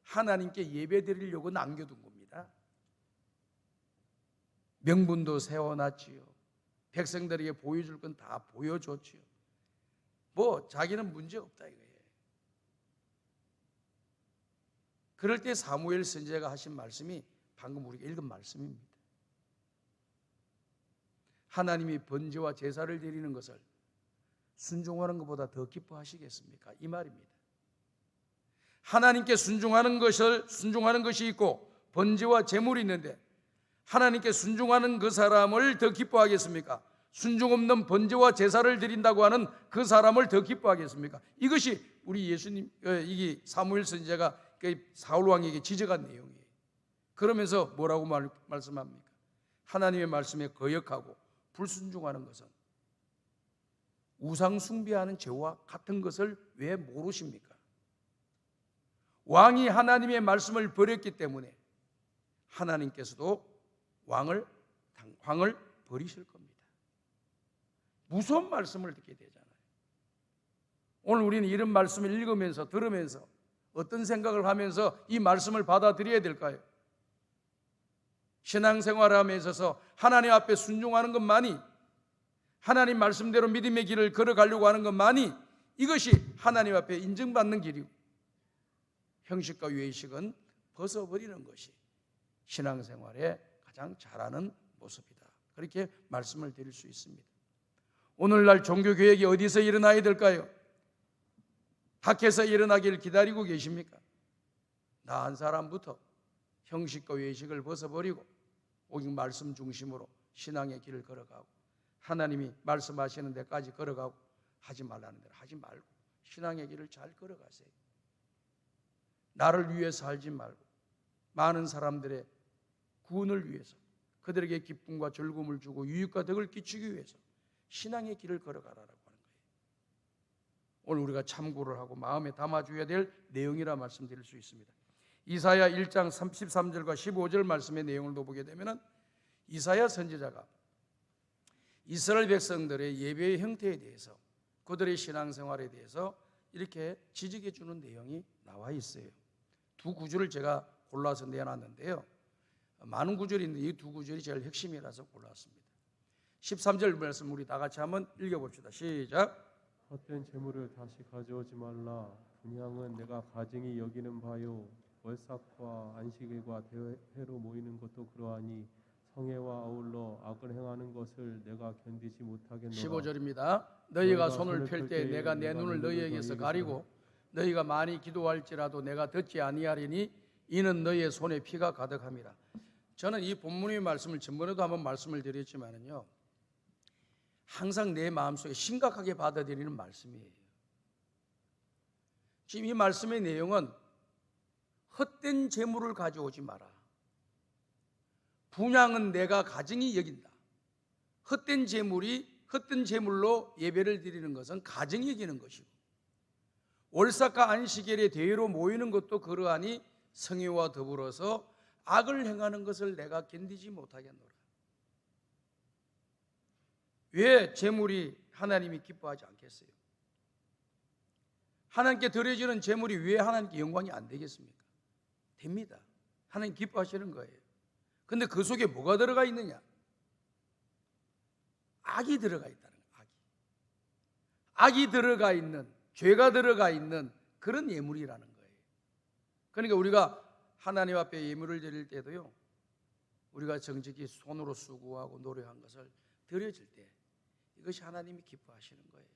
하나님께 예배 드리려고 남겨둔 겁니다. 명분도 세워놨지요. 백성들에게 보여줄 건 다 보여줬지요. 뭐 자기는 문제 없다 이거예요. 그럴 때 사무엘 선지자가 하신 말씀이 방금 우리가 읽은 말씀입니다. 하나님이 번제와 제사를 드리는 것을 순종하는 것보다 더 기뻐하시겠습니까? 이 말입니다. 하나님께 순종하는 것이 있고 번제와 제물이 있는데 하나님께 순종하는 그 사람을 더 기뻐하겠습니까? 순종 없는 번제와 제사를 드린다고 하는 그 사람을 더 기뻐하겠습니까? 이것이 우리 예수님, 이게 사무엘 선지자가 사울 왕에게 지적한 내용이에요. 그러면서 뭐라고 말씀합니까? 하나님의 말씀에 거역하고 불순종하는 것은 우상 숭배하는 죄와 같은 것을 왜 모르십니까? 왕이 하나님의 말씀을 버렸기 때문에 하나님께서도 왕을 버리실 겁니다. 무서운 말씀을 듣게 되잖아요. 오늘 우리는 이런 말씀을 읽으면서 들으면서 어떤 생각을 하면서 이 말씀을 받아들여야 될까요? 신앙생활함에 있어서 하나님 앞에 순종하는 것만이, 하나님 말씀대로 믿음의 길을 걸어가려고 하는 것만이 이것이 하나님 앞에 인정받는 길이고, 형식과 외식은 벗어버리는 것이 신앙생활에 가장 잘하는 모습이다. 그렇게 말씀을 드릴 수 있습니다. 오늘날 종교개혁이 어디서 일어나야 될까요? 밖에서 일어나길 기다리고 계십니까? 나 한 사람부터 형식과 외식을 벗어버리고 오직 말씀 중심으로 신앙의 길을 걸어가고 하나님이 말씀하시는 데까지 걸어가고 하지 말라는 대로 하지 말고 신앙의 길을 잘 걸어가세요. 나를 위해서 살지 말고 많은 사람들의 구원을 위해서 그들에게 기쁨과 즐거움을 주고 유익과 덕을 끼치기 위해서 신앙의 길을 걸어가라라고 하는 거예요. 오늘 우리가 참고를 하고 마음에 담아줘야 될 내용이라 말씀드릴 수 있습니다. 이사야 1장 33절과 15절 말씀의 내용을 보게 되면 이사야 선지자가 이스라엘 백성들의 예배의 형태에 대해서 그들의 신앙생활에 대해서 이렇게 지적해 주는 내용이 나와 있어요. 두 구절을 제가 골라서 내놨는데요. 많은 구절이 있는데 이 두 구절이 제일 핵심이라서 골랐습니다. 13절 말씀 우리 다 같이 한번 읽어봅시다. 시작. 헛된 재물을 다시 가져오지 말라. 분향은 내가 가증히 여기는 바요. 월삭과 안식일과 대회로 모이는 것도 그러하니 성회와 아울러 악을 행하는 것을 내가 견디지 못하겠노라. 15절입니다. 너희가 손을 펼 때 내가 내 눈을 너희에게서 가리고 너희가 많이 기도할지라도 내가 듣지 아니하리니 이는 너희의 손에 피가 가득함이라. 저는 이 본문의 말씀을 전번에도 한번 말씀을 드렸지만은요, 항상 내 마음속에 심각하게 받아들이는 말씀이에요. 지금 이 말씀의 내용은 헛된 재물을 가져오지 마라. 분향은 내가 가증히 여긴다. 헛된 재물로 예배를 드리는 것은 가증히 여기는 것이고, 월삭과 안식일의 대회로 모이는 것도 그러하니 성회와 더불어서 악을 행하는 것을 내가 견디지 못하겠노라. 왜 재물이 하나님이 기뻐하지 않겠어요? 하나님께 드려지는 재물이 왜 하나님께 영광이 안 되겠습니까? 됩니다. 하나님 기뻐하시는 거예요. 근데 그 속에 뭐가 들어가 있느냐? 악이 들어가 있다는 거예요. 악이 들어가 있는, 죄가 들어가 있는 그런 예물이라는 거예요. 그러니까 우리가 하나님 앞에 예물을 드릴 때도요, 우리가 정직히 손으로 수고하고 노력한 것을 드려질 때 이것이 하나님이 기뻐하시는 거예요.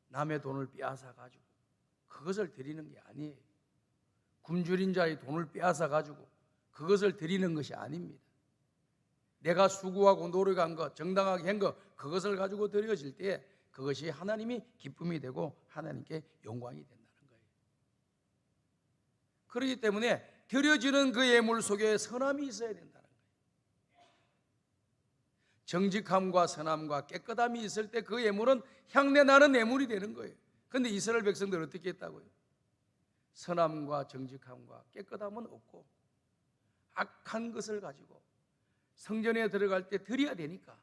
남의 돈을 빼앗아 가지고 그것을 드리는 게 아니에요. 굶주린 자의 돈을 빼앗아 가지고 그것을 드리는 것이 아닙니다. 내가 수고하고 노력한 것, 정당하게 한 것, 그것을 가지고 드려질 때 그것이 하나님이 기쁨이 되고 하나님께 영광이 된다는 거예요. 그렇기 때문에 드려지는 그 예물 속에 선함이 있어야 된다는 거예요. 정직함과 선함과 깨끗함이 있을 때 그 예물은 향내 나는 예물이 되는 거예요. 그런데 이스라엘 백성들 어떻게 했다고요? 선함과 정직함과 깨끗함은 없고 악한 것을 가지고 성전에 들어갈 때 드려야 되니까,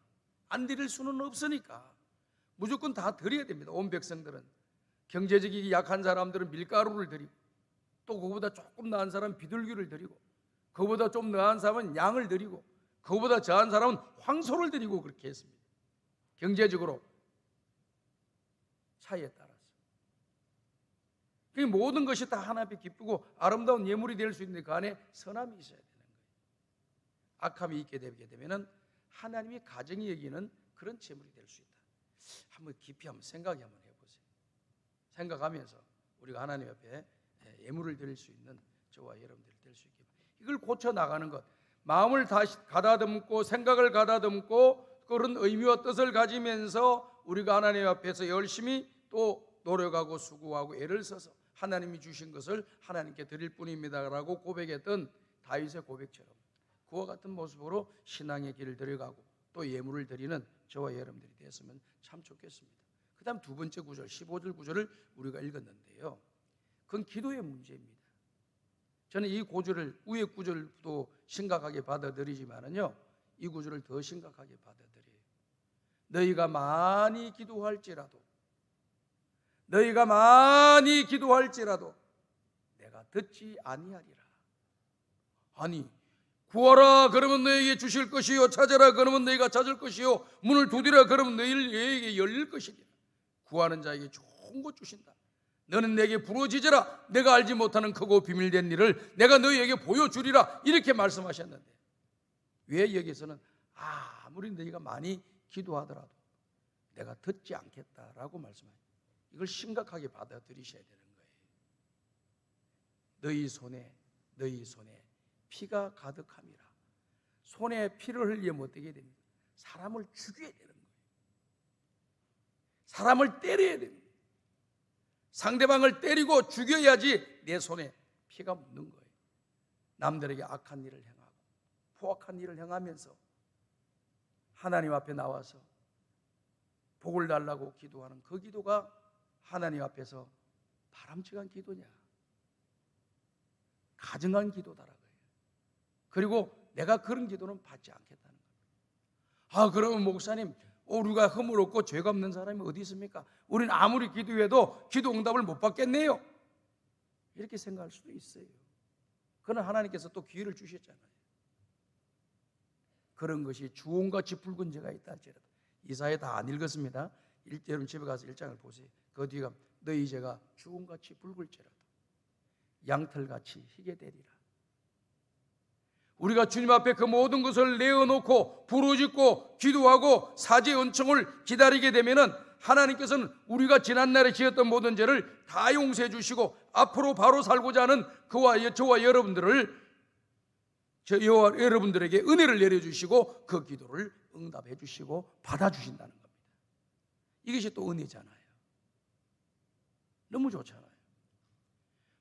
안 드릴 수는 없으니까 무조건 다 드려야 됩니다. 온 백성들은. 경제적이 약한 사람들은 밀가루를 드리고, 또 그거보다 조금 나은 사람은 비둘기를 드리고, 그거보다 좀 나은 사람은 양을 드리고, 그거보다 저한 사람은 황소를 드리고 그렇게 했습니다. 경제적으로 차이에 따라서. 그 모든 것이 다 하나 앞에 기쁘고 아름다운 예물이 될 수 있는데 그 안에 선함이 있어야 되는 거예요. 악함이 있게 되게 되면은 하나님이 가정이 여기는 그런 재물이 될 수 있다. 한번 깊이 한번 생각해 한번 해보세요. 생각하면서 우리가 하나님 앞에 예물을 드릴 수 있는 저와 여러분들이 될 수 있게, 이걸 고쳐 나가는 것, 마음을 다시 가다듬고 생각을 가다듬고 그런 의미와 뜻을 가지면서 우리가 하나님 앞에서 열심히 또 노력하고 수고하고 애를 써서 하나님이 주신 것을 하나님께 드릴 뿐입니다라고 고백했던 다윗의 고백처럼 그와 같은 모습으로 신앙의 길을 들어가고 또 예물을 드리는 저와 여러분들이 됐으면 참 좋겠습니다. 그 다음 두 번째 구절 15절 구절을 우리가 읽었는데요, 그건 기도의 문제입니다. 저는 이 구절을, 위의 구절도 심각하게 받아들이지만은요, 이 구절을 더 심각하게 받아들여요. 너희가 많이 기도할지라도 내가 듣지 아니하리라. 아니, 구하라 그러면 너에게 주실 것이요, 찾아라 그러면 너희가 찾을 것이요, 문을 두드리라 그러면 너희에게 열릴 것이니라. 구하는 자에게 좋은 것 주신다. 너는 내게 부르짖으라. 내가 알지 못하는 크고 비밀된 일을 내가 너희에게 보여주리라. 이렇게 말씀하셨는데 왜 여기서는 아무리 너희가 많이 기도하더라도 내가 듣지 않겠다라고 말씀하셨어요. 이걸 심각하게 받아들이셔야 되는 거예요. 너희 손에 피가 가득함이라. 손에 피를 흘리면 어떻게 됩니까? 사람을 죽여야 되는 거예요. 사람을 때려야 됩니다. 상대방을 때리고 죽여야지 내 손에 피가 묻는 거예요. 남들에게 악한 일을 행하고 포악한 일을 행하면서 하나님 앞에 나와서 복을 달라고 기도하는 그 기도가 하나님 앞에서 바람직한 기도냐? 가증한 기도다라고요. 그리고 내가 그런 기도는 받지 않겠다는 거예요. 그러면 목사님, 우리가 허물없고 죄가 없는 사람이 어디 있습니까? 우리는 아무리 기도해도 기도 응답을 못 받겠네요. 이렇게 생각할 수도 있어요. 그러나 하나님께서 또 기회를 주셨잖아요. 그런 것이 주홍같이 붉은 죄가 있다 할지라도, 이사야 다 안 읽었습니다. 여러분 집에 가서 1장을 보세요. 그 뒤가 너희 죄가 주홍같이 붉을지라도 양털같이 희게 되리라. 우리가 주님 앞에 그 모든 것을 내어놓고 부르짖고 기도하고 사죄의 은총을 기다리게 되면은 하나님께서는 우리가 지난날에 지었던 모든 죄를 다 용서해 주시고 앞으로 바로 살고자 하는 저와 여러분들에게 은혜를 내려주시고 그 기도를 응답해 주시고 받아주신다는 겁니다. 이것이 또 은혜잖아요. 너무 좋잖아요.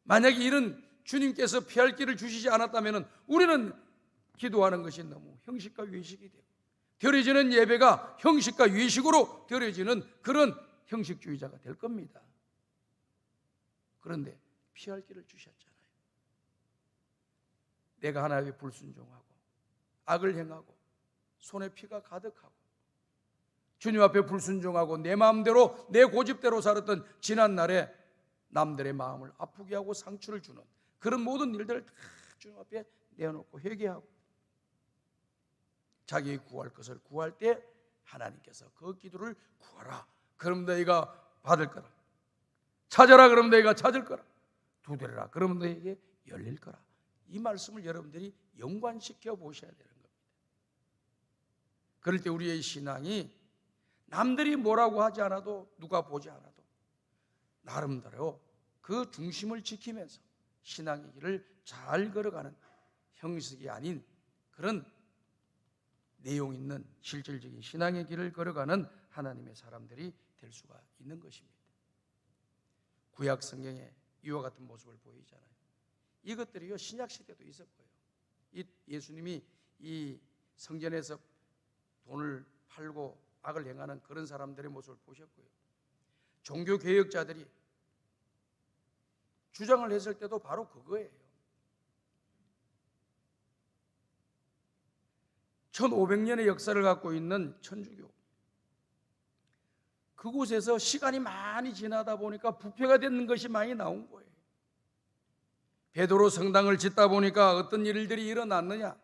만약에 이런 주님께서 피할 길을 주시지 않았다면 우리는 기도하는 것이 너무 형식과 외식이 되고 드려지는 예배가 형식과 외식으로 드려지는 그런 형식주의자가 될 겁니다. 그런데 피할 길을 주셨잖아요. 내가 하나님께 불순종하고 악을 행하고 손에 피가 가득하고 주님 앞에 불순종하고 내 마음대로 내 고집대로 살았던 지난날에 남들의 마음을 아프게 하고 상처를 주는 그런 모든 일들을 다 주님 앞에 내어놓고 회개하고 자기 구할 것을 구할 때 하나님께서 그 기도를 구하라. 그럼 너희가 받을 거라. 찾아라. 그럼 너희가 찾을 거라. 두드려라. 그러면 너희에게 열릴 거라. 이 말씀을 여러분들이 연관시켜 보셔야 되는 겁니다. 그럴 때 우리의 신앙이 남들이 뭐라고 하지 않아도 누가 보지 않아도 나름대로 그 중심을 지키면서 신앙의 길을 잘 걸어가는 형식이 아닌 그런 내용 있는 실질적인 신앙의 길을 걸어가는 하나님의 사람들이 될 수가 있는 것입니다. 구약 성경에 이와 같은 모습을 보이잖아요. 이것들이요 신약 시대도 있었고요. 예수님이 이 성전에서 돈을 팔고 악을 행하는 그런 사람들의 모습을 보셨고요. 종교 개혁자들이 주장을 했을 때도 바로 그거예요. 1500년의 역사를 갖고 있는 천주교, 그곳에서 시간이 많이 지나다 보니까 부패가 되는 것이 많이 나온 거예요. 베드로 성당을 짓다 보니까 어떤 일들이 일어났느냐?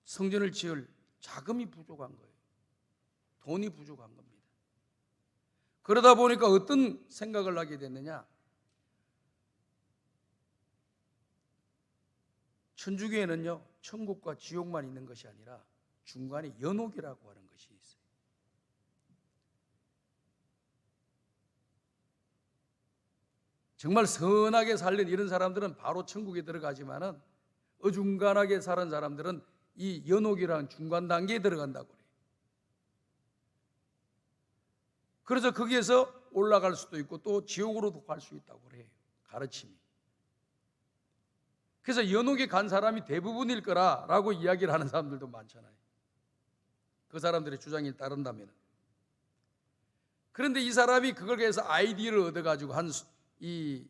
성전을 지을 자금이 부족한 거예요. 돈이 부족한 겁니다. 그러다 보니까 어떤 생각을 하게 됐느냐? 천주교에는요 천국과 지옥만 있는 것이 아니라 중간에 연옥이라고 하는 것이 있어요. 정말 선하게 살린 이런 사람들은 바로 천국에 들어가지만은 어중간하게 살은 사람들은 이 연옥이라는 중간 단계에 들어간다고 그래요. 그래서 거기에서 올라갈 수도 있고 또 지옥으로도 갈 수 있다고 그래요. 가르침이. 그래서 연옥에 간 사람이 대부분일 거라라고 이야기를 하는 사람들도 많잖아요. 그 사람들의 주장에 따른다면. 그런데 이 사람이 그걸 위해서 아이디어를 얻어가지고 한 이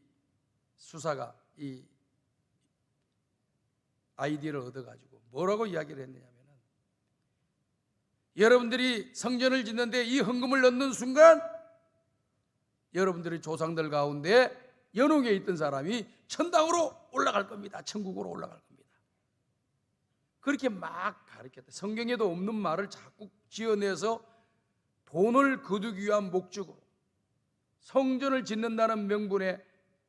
수사가 이 아이디어를 얻어가지고 뭐라고 이야기를 했느냐면, 여러분들이 성전을 짓는데 이 헌금을 넣는 순간 여러분들의 조상들 가운데 연옥에 있던 사람이 천당으로 올라갈 겁니다. 천국으로 올라갈 겁니다. 그렇게 막 가르쳤다. 성경에도 없는 말을 자꾸 지어내서 돈을 거두기 위한 목적으로 성전을 짓는다는 명분에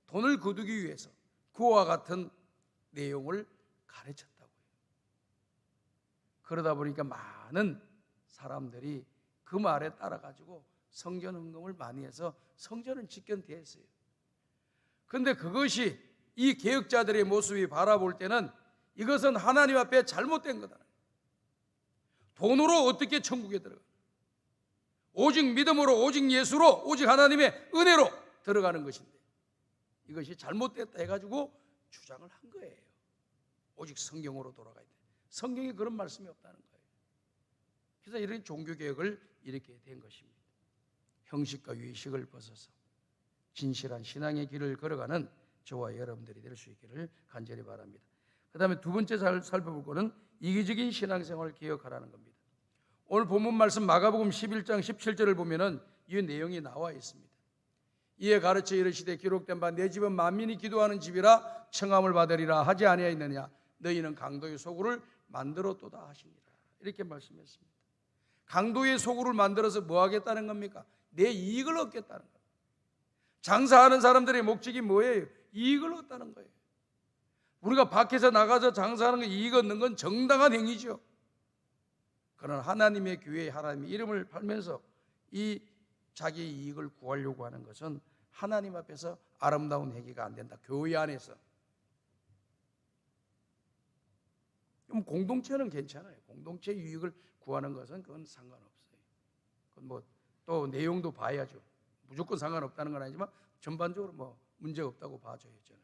돈을 거두기 위해서 그와 같은 내용을 가르쳤다고요. 그러다 보니까 많은 사람들이 그 말에 따라가지고 성전 헌금을 많이 해서 성전은 집권되었어요. 그런데 그것이 이 개혁자들의 모습이 바라볼 때는 이것은 하나님 앞에 잘못된 거다. 돈으로 어떻게 천국에 들어가? 오직 믿음으로, 오직 예수로, 오직 하나님의 은혜로 들어가는 것인데 이것이 잘못됐다 해가지고 주장을 한 거예요. 오직 성경으로 돌아가야 돼. 성경에 그런 말씀이 없다는 거예요. 그래서 이런 종교개혁을 이렇게 된 것입니다. 형식과 유의식을 벗어서 진실한 신앙의 길을 걸어가는 저와 여러분들이 될 수 있기를 간절히 바랍니다. 그 다음에 두 번째 살펴볼 것은 이기적인 신앙생활을 개혁하라는 겁니다. 오늘 본문 말씀 마가복음 11장 17절을 보면은 이 내용이 나와 있습니다. 이에 가르쳐 이르시되 기록된 바 내 집은 만민이 기도하는 집이라 청함을 받으리라 하지 아니하였느냐 너희는 강도의 소굴을 만들었도다 하시니라. 이렇게 말씀했습니다. 강도의 소굴을 만들어서 뭐 하겠다는 겁니까? 내 이익을 얻겠다는 거예요. 장사하는 사람들의 목적이 뭐예요? 이익을 얻다는 거예요. 우리가 밖에서 나가서 장사하는 거 이익 얻는 건 정당한 행위죠. 그러나 하나님의 교회에 하나님의 이름을 팔면서 이 자기의 이익을 구하려고 하는 것은 하나님 앞에서 아름다운 행위가 안 된다. 교회 안에서. 그럼 공동체는 괜찮아요. 공동체 유익을 구하는 것은 그건 상관없어요. 그건 뭐 또 내용도 봐야죠. 무조건 상관없다는 건 아니지만 전반적으로 뭐 문제 없다고 봐줘요. 저는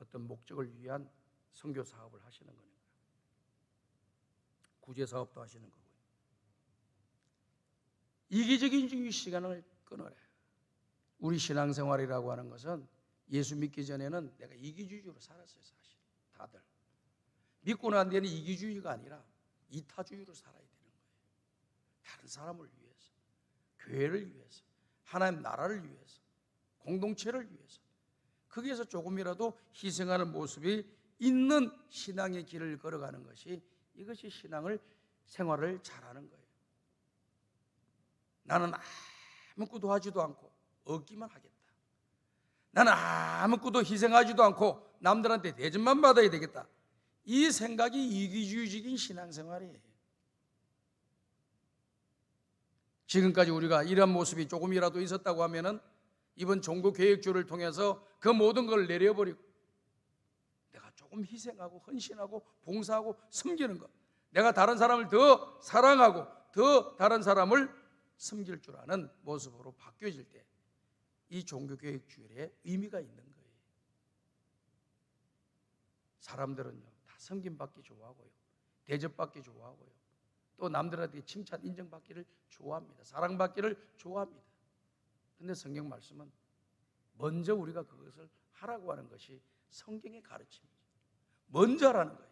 어떤 목적을 위한 선교 사업을 하시는 거니까 구제 사업도 하시는 거고요. 이기적인 시간을 끊어라. 우리 신앙생활이라고 하는 것은 예수 믿기 전에는 내가 이기주의로 살았어요. 사실 다들 믿고 난 뒤에는 이기주의가 아니라 이타주의로 살아야 되는 거예요. 다른 사람을 위해서, 교회를 위해서, 하나님 나라를 위해서, 공동체를 위해서 거기에서 조금이라도 희생하는 모습이 있는 신앙의 길을 걸어가는 것이 이것이 생활을 잘하는 거예요. 나는 아무것도 하지도 않고 얻기만 하겠다. 나는 아무것도 희생하지도 않고 남들한테 대접만 받아야 되겠다. 이 생각이 이기주의적인 신앙생활이에요. 지금까지 우리가 이런 모습이 조금이라도 있었다고 하면은 이번 종교개혁주를 통해서 그 모든 걸 내려버리고 내가 조금 희생하고 헌신하고 봉사하고 섬기는 것, 내가 다른 사람을 더 사랑하고 더 다른 사람을 섬길 줄 아는 모습으로 바뀌어질 때 이 종교개혁주일에 의미가 있는 거예요. 사람들은요 다 섬김받기 좋아하고요, 대접받기 좋아하고요, 또 남들한테 칭찬 인정받기를 좋아합니다. 사랑받기를 좋아합니다. 그런데 성경 말씀은 먼저 우리가 그것을 하라고 하는 것이 성경의 가르침이죠. 먼저 하라는 거예요.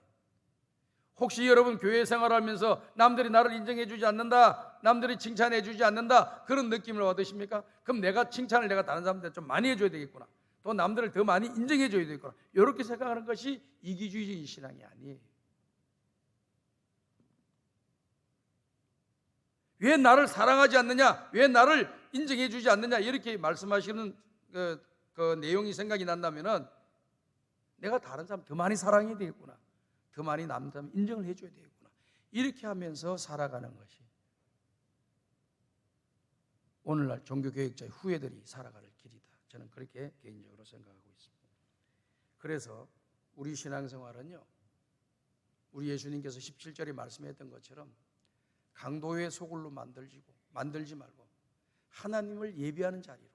혹시 여러분 교회 생활하면서 남들이 나를 인정해 주지 않는다, 남들이 칭찬해 주지 않는다, 그런 느낌을 받으십니까? 그럼 내가 칭찬을 내가 다른 사람들한테 좀 많이 해줘야 되겠구나, 또 남들을 더 많이 인정해 줘야 되겠구나, 이렇게 생각하는 것이 이기주의적인 신앙이 아니에요. 왜 나를 사랑하지 않느냐, 왜 나를 인정해 주지 않느냐, 이렇게 말씀하시는 그 내용이 생각이 난다면은 내가 다른 사람 더 많이 사랑해야 되겠구나, 더 많이 남들 사람 인정을 해줘야 되겠구나, 이렇게 하면서 살아가는 것이 오늘날 종교개혁자의 후예들이 살아갈 길이다. 저는 그렇게 개인적으로 생각하고 있습니다. 그래서 우리 신앙생활은요, 우리 예수님께서 17절에 말씀했던 것처럼 강도의 소굴로 만들지 말고 하나님을 예배하는 자리로,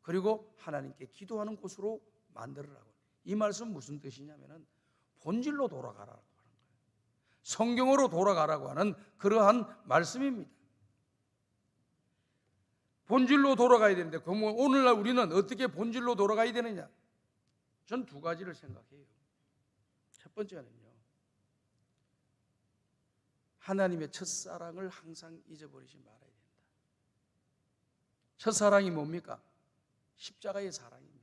그리고 하나님께 기도하는 곳으로 만들으라고. 이 말씀은 무슨 뜻이냐면은 본질로 돌아가라고 하는 거예요. 성경으로 돌아가라고 하는 그러한 말씀입니다. 본질로 돌아가야 되는데 그럼 오늘날 우리는 어떻게 본질로 돌아가야 되느냐? 전 두 가지를 생각해요. 첫 번째는요, 하나님의 첫사랑을 항상 잊어버리지 말아야 된다. 첫사랑이 뭡니까? 십자가의 사랑입니다.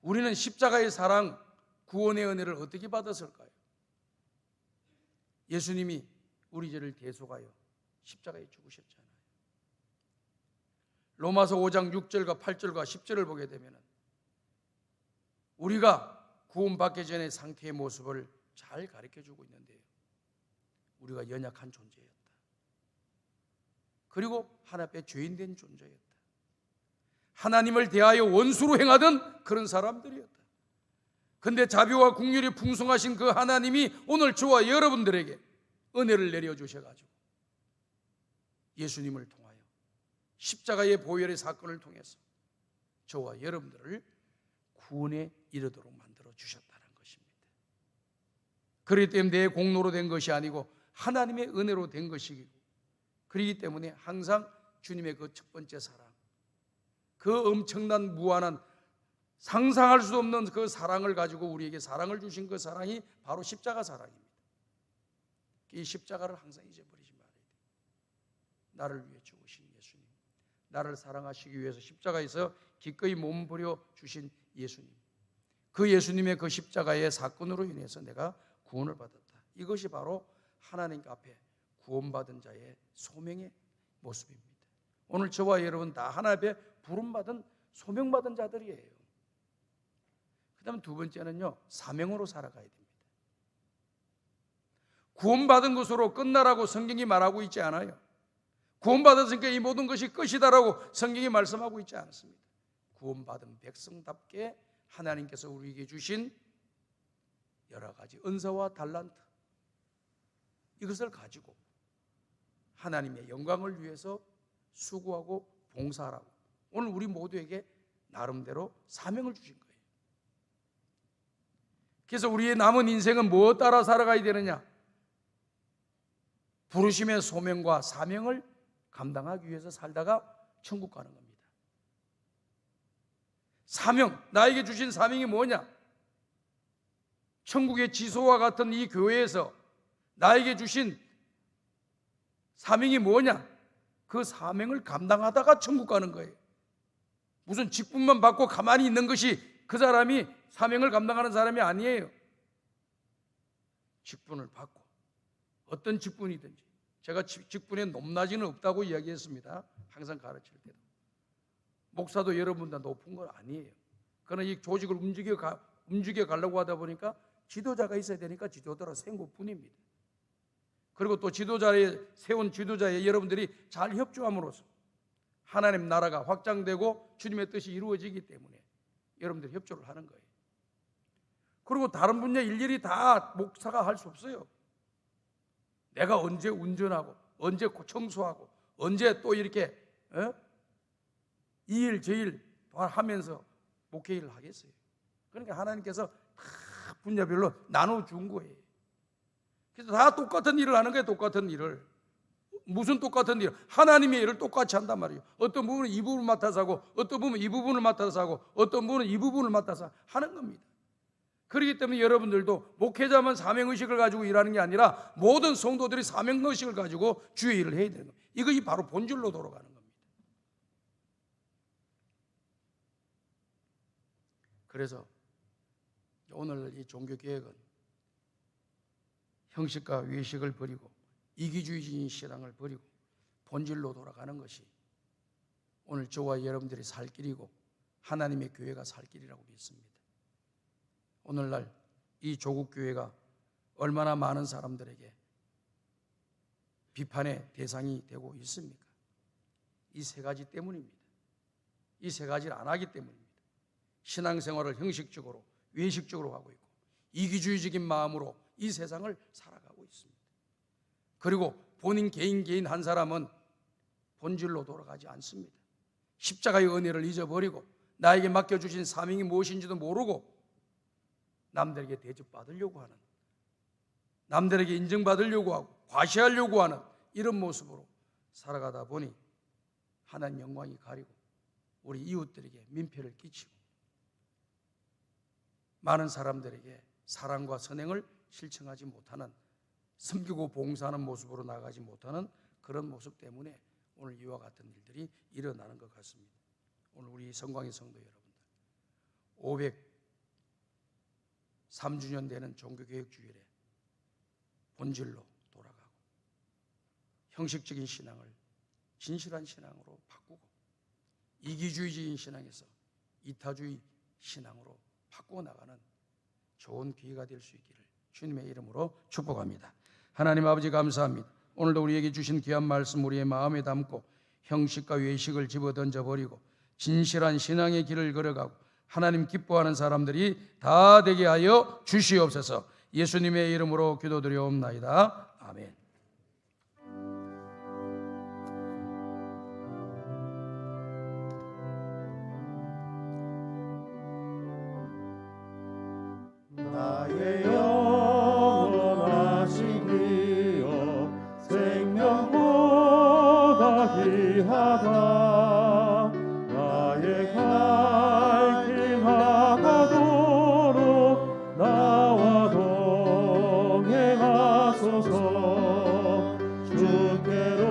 우리는 십자가의 사랑, 구원의 은혜를 어떻게 받았을까요? 예수님이 우리 죄를 대속하여 십자가에 죽으셨잖아요. 로마서 5장 6절과 8절과 10절을 보게 되면 우리가 구원받기 전의 상태의 모습을 잘 가르쳐주고 있는데요, 우리가 연약한 존재였다, 그리고 하나님 앞에 죄인된 존재였다. 하나님을 대하여 원수로 행하던 그런 사람들이었다. 근데 자비와 긍휼이 풍성하신 그 하나님이 오늘 저와 여러분들에게 은혜를 내려주셔가지고 예수님을 통하여 십자가의 보혈의 사건을 통해서 저와 여러분들을 구원에 이르도록 만들어 주셨다는 것입니다. 그렇기 때문에 내 공로로 된 것이 아니고 하나님의 은혜로 된 것이고, 그렇기 때문에 항상 주님의 그 첫 번째 사랑, 그 엄청난 무한한 상상할 수 없는 그 사랑을 가지고 우리에게 사랑을 주신 그 사랑이 바로 십자가 사랑입니다. 이 십자가를 항상 잊어버리지 말아야 돼요. 나를 위해 죽으신 예수님, 나를 사랑하시기 위해서 십자가에서 기꺼이 몸 버려 주신 예수님, 그 예수님의 그 십자가의 사건으로 인해서 내가 구원을 받았다. 이것이 바로 하나님 앞에 구원받은 자의 소명의 모습입니다. 오늘 저와 여러분 다 하나님 앞에 부름받은 소명받은 자들이에요. 그 다음 두 번째는요, 사명으로 살아가야 됩니다. 구원받은 것으로 끝나라고 성경이 말하고 있지 않아요. 구원받았으니까 이 모든 것이 끝이다라고 성경이 말씀하고 있지 않습니다. 구원받은 백성답게 하나님께서 우리에게 주신 여러 가지 은사와 달란트, 이것을 가지고 하나님의 영광을 위해서 수고하고 봉사하라고 오늘 우리 모두에게 나름대로 사명을 주신 거예요. 그래서 우리의 남은 인생은 무엇 따라 살아가야 되느냐? 부르심의 소명과 사명을 감당하기 위해서 살다가 천국 가는 겁니다. 사명, 나에게 주신 사명이 뭐냐? 천국의 지소와 같은 이 교회에서 나에게 주신 사명이 뭐냐? 그 사명을 감당하다가 천국 가는 거예요. 무슨 직분만 받고 가만히 있는 것이 그 사람이 사명을 감당하는 사람이 아니에요. 직분을 받고, 어떤 직분이든지, 제가 직분에 높낮이는 없다고 이야기했습니다. 항상 가르칠 때도. 목사도 여러분보다 높은 건 아니에요. 그러나 이 조직을 움직여 가려고 하다 보니까 지도자가 있어야 되니까 지도자로 세운 것뿐입니다. 그리고 또 세운 지도자에 여러분들이 잘 협조함으로써 하나님 나라가 확장되고 주님의 뜻이 이루어지기 때문에 여러분들이 협조를 하는 거예요. 그리고 다른 분야 일일이 다 목사가 할 수 없어요. 내가 언제 운전하고, 언제 청소하고, 언제 또 이렇게 이 일 저 일 하면서 목회 일을 하겠어요. 그러니까 하나님께서 다 분야별로 나눠준 거예요. 그래서 다 똑같은 일을 하는 거예요. 똑같은 일을. 무슨 똑같은 일? 하나님의 일을 똑같이 한단 말이에요. 어떤 부분은 이 부분을 맡아서 하고, 어떤 부분은 이 부분을 맡아서 하고, 어떤 부분은 이 부분을 맡아서 하는 겁니다. 그렇기 때문에 여러분들도 목회자만 사명의식을 가지고 일하는 게 아니라 모든 성도들이 사명의식을 가지고 주의 일을 해야 되는 겁니다. 이것이 바로 본질로 돌아가는 겁니다. 그래서 오늘 이 종교개혁은 형식과 외식을 버리고 이기주의적인 신앙을 버리고 본질로 돌아가는 것이 오늘 저와 여러분들이 살 길이고 하나님의 교회가 살 길이라고 믿습니다. 오늘날 이 조국 교회가 얼마나 많은 사람들에게 비판의 대상이 되고 있습니까? 이 세 가지 때문입니다. 이 세 가지를 안 하기 때문입니다. 신앙생활을 형식적으로 외식적으로 하고 있고 이기주의적인 마음으로 이 세상을 살아가고 있습니다. 그리고 본인 개인 한 사람은 본질로 돌아가지 않습니다. 십자가의 은혜를 잊어버리고 나에게 맡겨주신 사명이 무엇인지도 모르고 남들에게 대접받으려고 하는, 남들에게 인정받으려고 하고 과시하려고 하는 이런 모습으로 살아가다 보니 하나님 영광이 가리고 우리 이웃들에게 민폐를 끼치고 많은 사람들에게 사랑과 선행을 실천하지 못하는, 섬기고 봉사하는 모습으로 나가지 못하는 그런 모습 때문에 오늘 이와 같은 일들이 일어나는 것 같습니다. 오늘 우리 성광의 성도 여러분들, 503주년 되는 종교개혁주일에 본질로 돌아가고 형식적인 신앙을 진실한 신앙으로 바꾸고 이기주의적인 신앙에서 이타주의 신앙으로 바꾸어 나가는 좋은 기회가 될 수 있기를 주님의 이름으로 축복합니다. 하나님 아버지 감사합니다. 오늘도 우리에게 주신 귀한 말씀 우리의 마음에 담고 형식과 외식을 집어던져 버리고 진실한 신앙의 길을 걸어가고 하나님 기뻐하는 사람들이 다 되게 하여 주시옵소서. 예수님의 이름으로 기도드려옵나이다. 아멘. 나의 영원하신 기업 생명보다 귀하다. 나의 갈 길 나가도록 나와 동행하소서. 주께로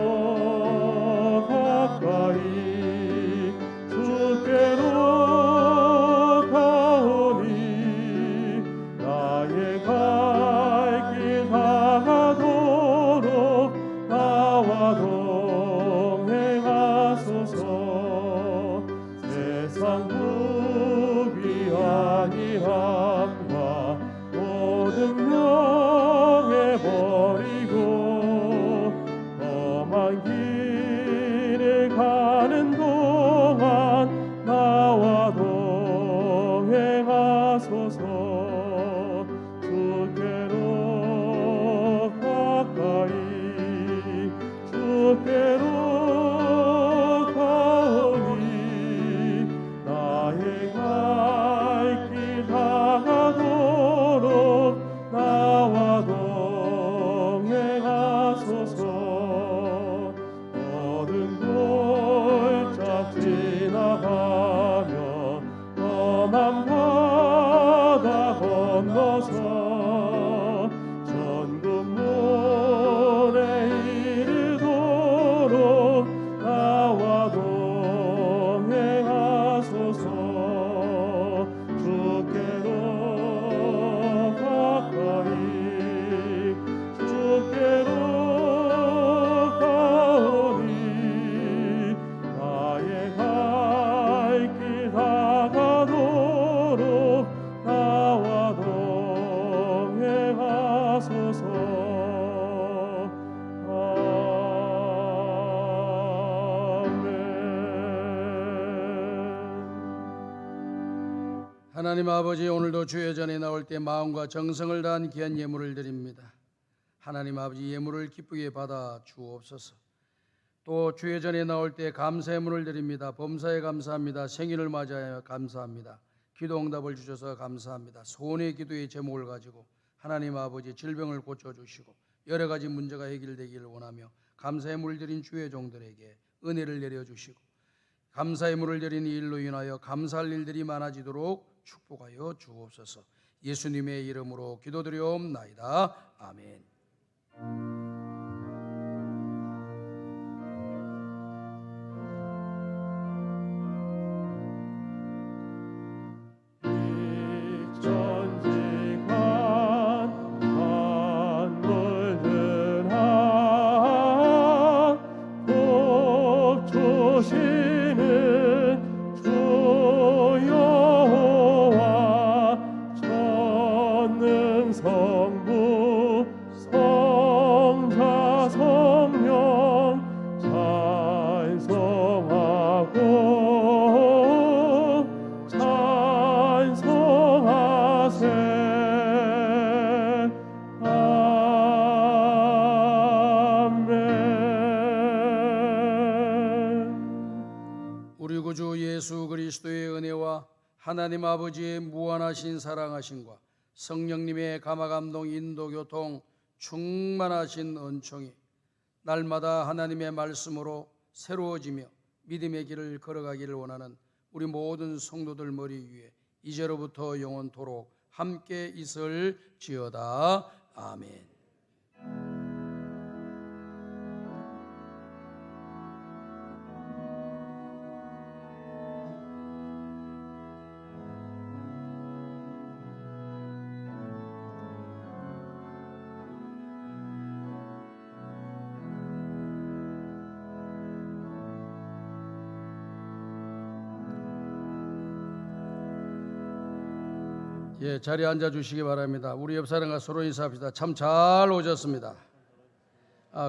가까이 주께로 가오니 나의 갈 길 다가도록 나와 동행하소서. 세상 부귀 아니함과 모든 명예 버리고 험한 길을 가는 동안 나와 동행하소서. 주께로 가까이 주께로 가오니 나의 갈 길 다가도록 나와 동행하소서. 모든 골짜기 지나가며 험한 바다 건너서 천국문에 이르도록 나와 동행하소서. 주께로 가까이 주께로 가오니 나의 갈 길 다가도록 나와 동행하소서. 하나님 아버지, 오늘도 주의 전에 나올 때 마음과 정성을 다한 귀한 예물을 드립니다. 하나님 아버지, 예물을 기쁘게 받아 주옵소서. 또 주의 전에 나올 때 감사의 문을 드립니다. 범사에 감사합니다. 생일을 맞이하여 감사합니다. 기도 응답을 주셔서 감사합니다. 소원의 기도의 제목을 가지고 하나님 아버지 질병을 고쳐주시고 여러 가지 문제가 해결되기를 원하며 감사의 물 드린 주의 종들에게 은혜를 내려주시고 감사의 물을 드린 일로 인하여 감사할 일들이 많아지도록 축복하여 주옵소서. 예수님의 이름으로 기도드려옵나이다. 아멘. 성부 성자 성령 찬송하고 찬송하세. 아멘. 우리 구주 예수 그리스도의 은혜와 하나님 아버지의 무한하신 사랑하심과 성령님의 감화감동 인도교통 충만하신 은총이 날마다 하나님의 말씀으로 새로워지며 믿음의 길을 걸어가기를 원하는 우리 모든 성도들 머리 위에 이제로부터 영원토록 함께 있을지어다. 아멘. 자리에 앉아 주시기 바랍니다. 우리 옆 사람과 서로 인사합시다. 참 잘 오셨습니다.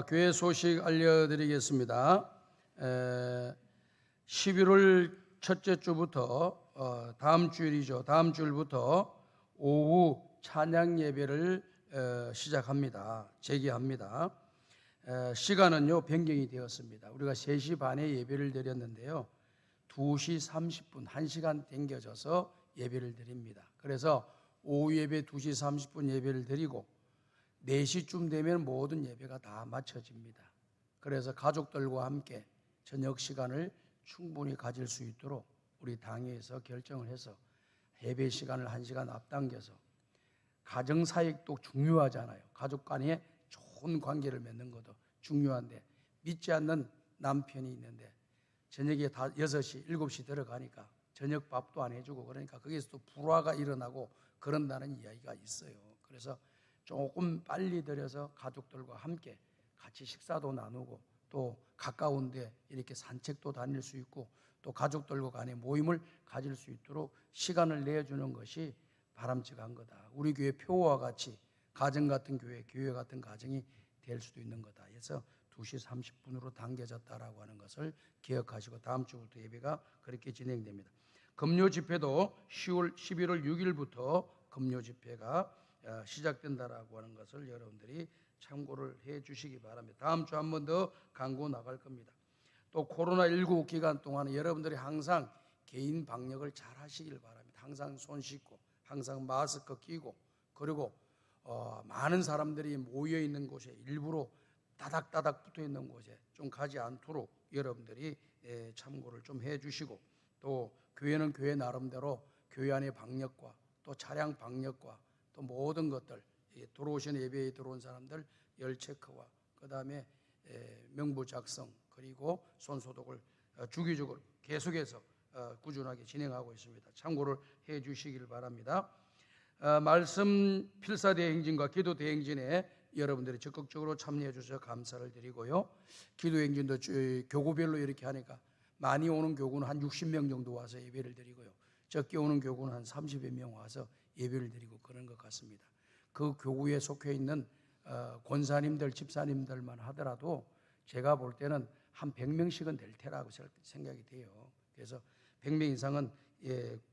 교회 소식 알려드리겠습니다. 11월 첫째 주부터 다음 주일이죠. 다음 주일부터 오후 찬양 예배를 시작합니다. 재개합니다. 시간은요 변경이 되었습니다. 우리가 3시 반에 예배를 드렸는데요. 2시 30분 1시간 당겨져서 예배를 드립니다. 그래서 오후 예배 2시 30분 예배를 드리고 4시쯤 되면 모든 예배가 다 마쳐집니다. 그래서 가족들과 함께 저녁 시간을 충분히 가질 수 있도록 우리 당회에서 결정을 해서 예배 시간을 1시간 앞당겨서 가정 사역도 중요하잖아요. 가족 간에 좋은 관계를 맺는 것도 중요한데 믿지 않는 남편이 있는데 저녁에 다 6시, 7시 들어가니까 저녁 밥도 안 해주고 그러니까 거기서 또 불화가 일어나고 그런다는 이야기가 있어요. 그래서 조금 빨리 들여서 가족들과 함께 같이 식사도 나누고 또 가까운데 이렇게 산책도 다닐 수 있고 또 가족들과 간의 모임을 가질 수 있도록 시간을 내주는 것이 바람직한 거다. 우리 교회 표와 같이 가정 같은 교회, 교회 같은 가정이 될 수도 있는 거다. 그래서 2시 30분으로 당겨졌다라고 하는 것을 기억하시고 다음 주부터 예배가 그렇게 진행됩니다. 금요 집회도 11월 6일부터 금요 집회가 시작된다라고 하는 것을 여러분들이 참고를 해 주시기 바랍니다. 다음 주 한 번 더 광고 나갈 겁니다. 또 코로나19 기간 동안 여러분들이 항상 개인 방역을 잘 하시길 바랍니다. 항상 손 씻고 항상 마스크 끼고 그리고 많은 사람들이 모여 있는 곳에 일부러 다닥다닥 붙어 있는 곳에 좀 가지 않도록 여러분들이 참고를 좀 해 주시고 또 교회는 교회 나름대로 교회 안의 방역과 또 차량 방역과 또 모든 것들 들어오신 예배에 들어온 사람들 열 체크와 그 다음에 명부 작성 그리고 손 소독을 주기적으로 계속해서 꾸준하게 진행하고 있습니다. 참고를 해 주시길 바랍니다. 말씀 필사 대행진과 기도 대행진에 여러분들이 적극적으로 참여해 주셔서 감사를 드리고요. 기도 행진도 교구별로 이렇게 하니까 많이 오는 교구는 한 60명 정도 와서 예배를 드리고요. 적게 오는 교구는 한 30여 명 와서 예배를 드리고 그런 것 같습니다. 그 교구에 속해 있는 권사님들, 집사님들만 하더라도 제가 볼 때는 한 100명씩은 될 테라고 생각이 돼요. 그래서 100명 이상은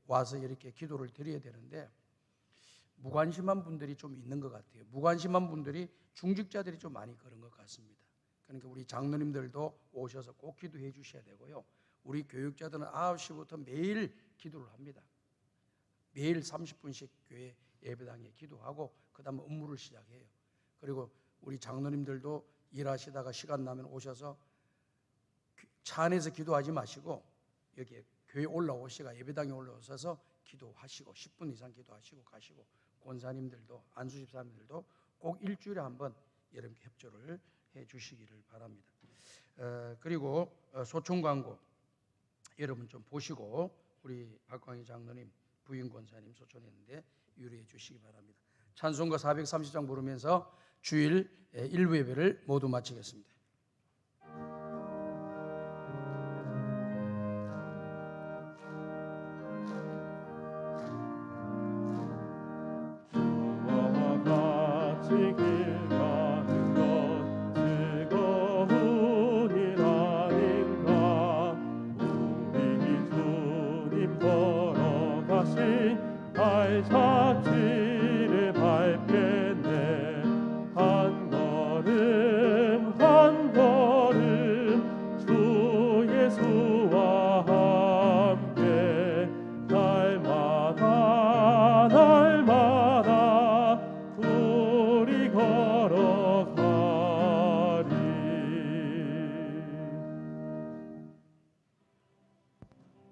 와서 이렇게 기도를 드려야 되는데 무관심한 분들이 좀 있는 것 같아요. 무관심한 분들이 중직자들이 좀 많이 그런 것 같습니다. 그러니까 우리 장로님들도 오셔서 꼭 기도해 주셔야 되고요. 우리 교육자들은 9시부터 매일 기도를 합니다. 매일 30분씩 교회 예배당에 기도하고 그 다음에 업무를 시작해요. 그리고 우리 장로님들도 일하시다가 시간 나면 오셔서 차 안에서 기도하지 마시고 여기 교회 올라오시가 예배당에 올라오셔서 기도하시고 10분 이상 기도하시고 가시고 권사님들도 안수집사님들도 꼭 일주일에 한번 여러분 협조를 해 주시기를 바랍니다. 그리고 소총 광고 여러분 좀 보시고 우리 박광희 장로님 부인 권사님 소총했는데 유의해 주시기 바랍니다. 찬송가 430장 부르면서 주일 1부 예배를 모두 마치겠습니다.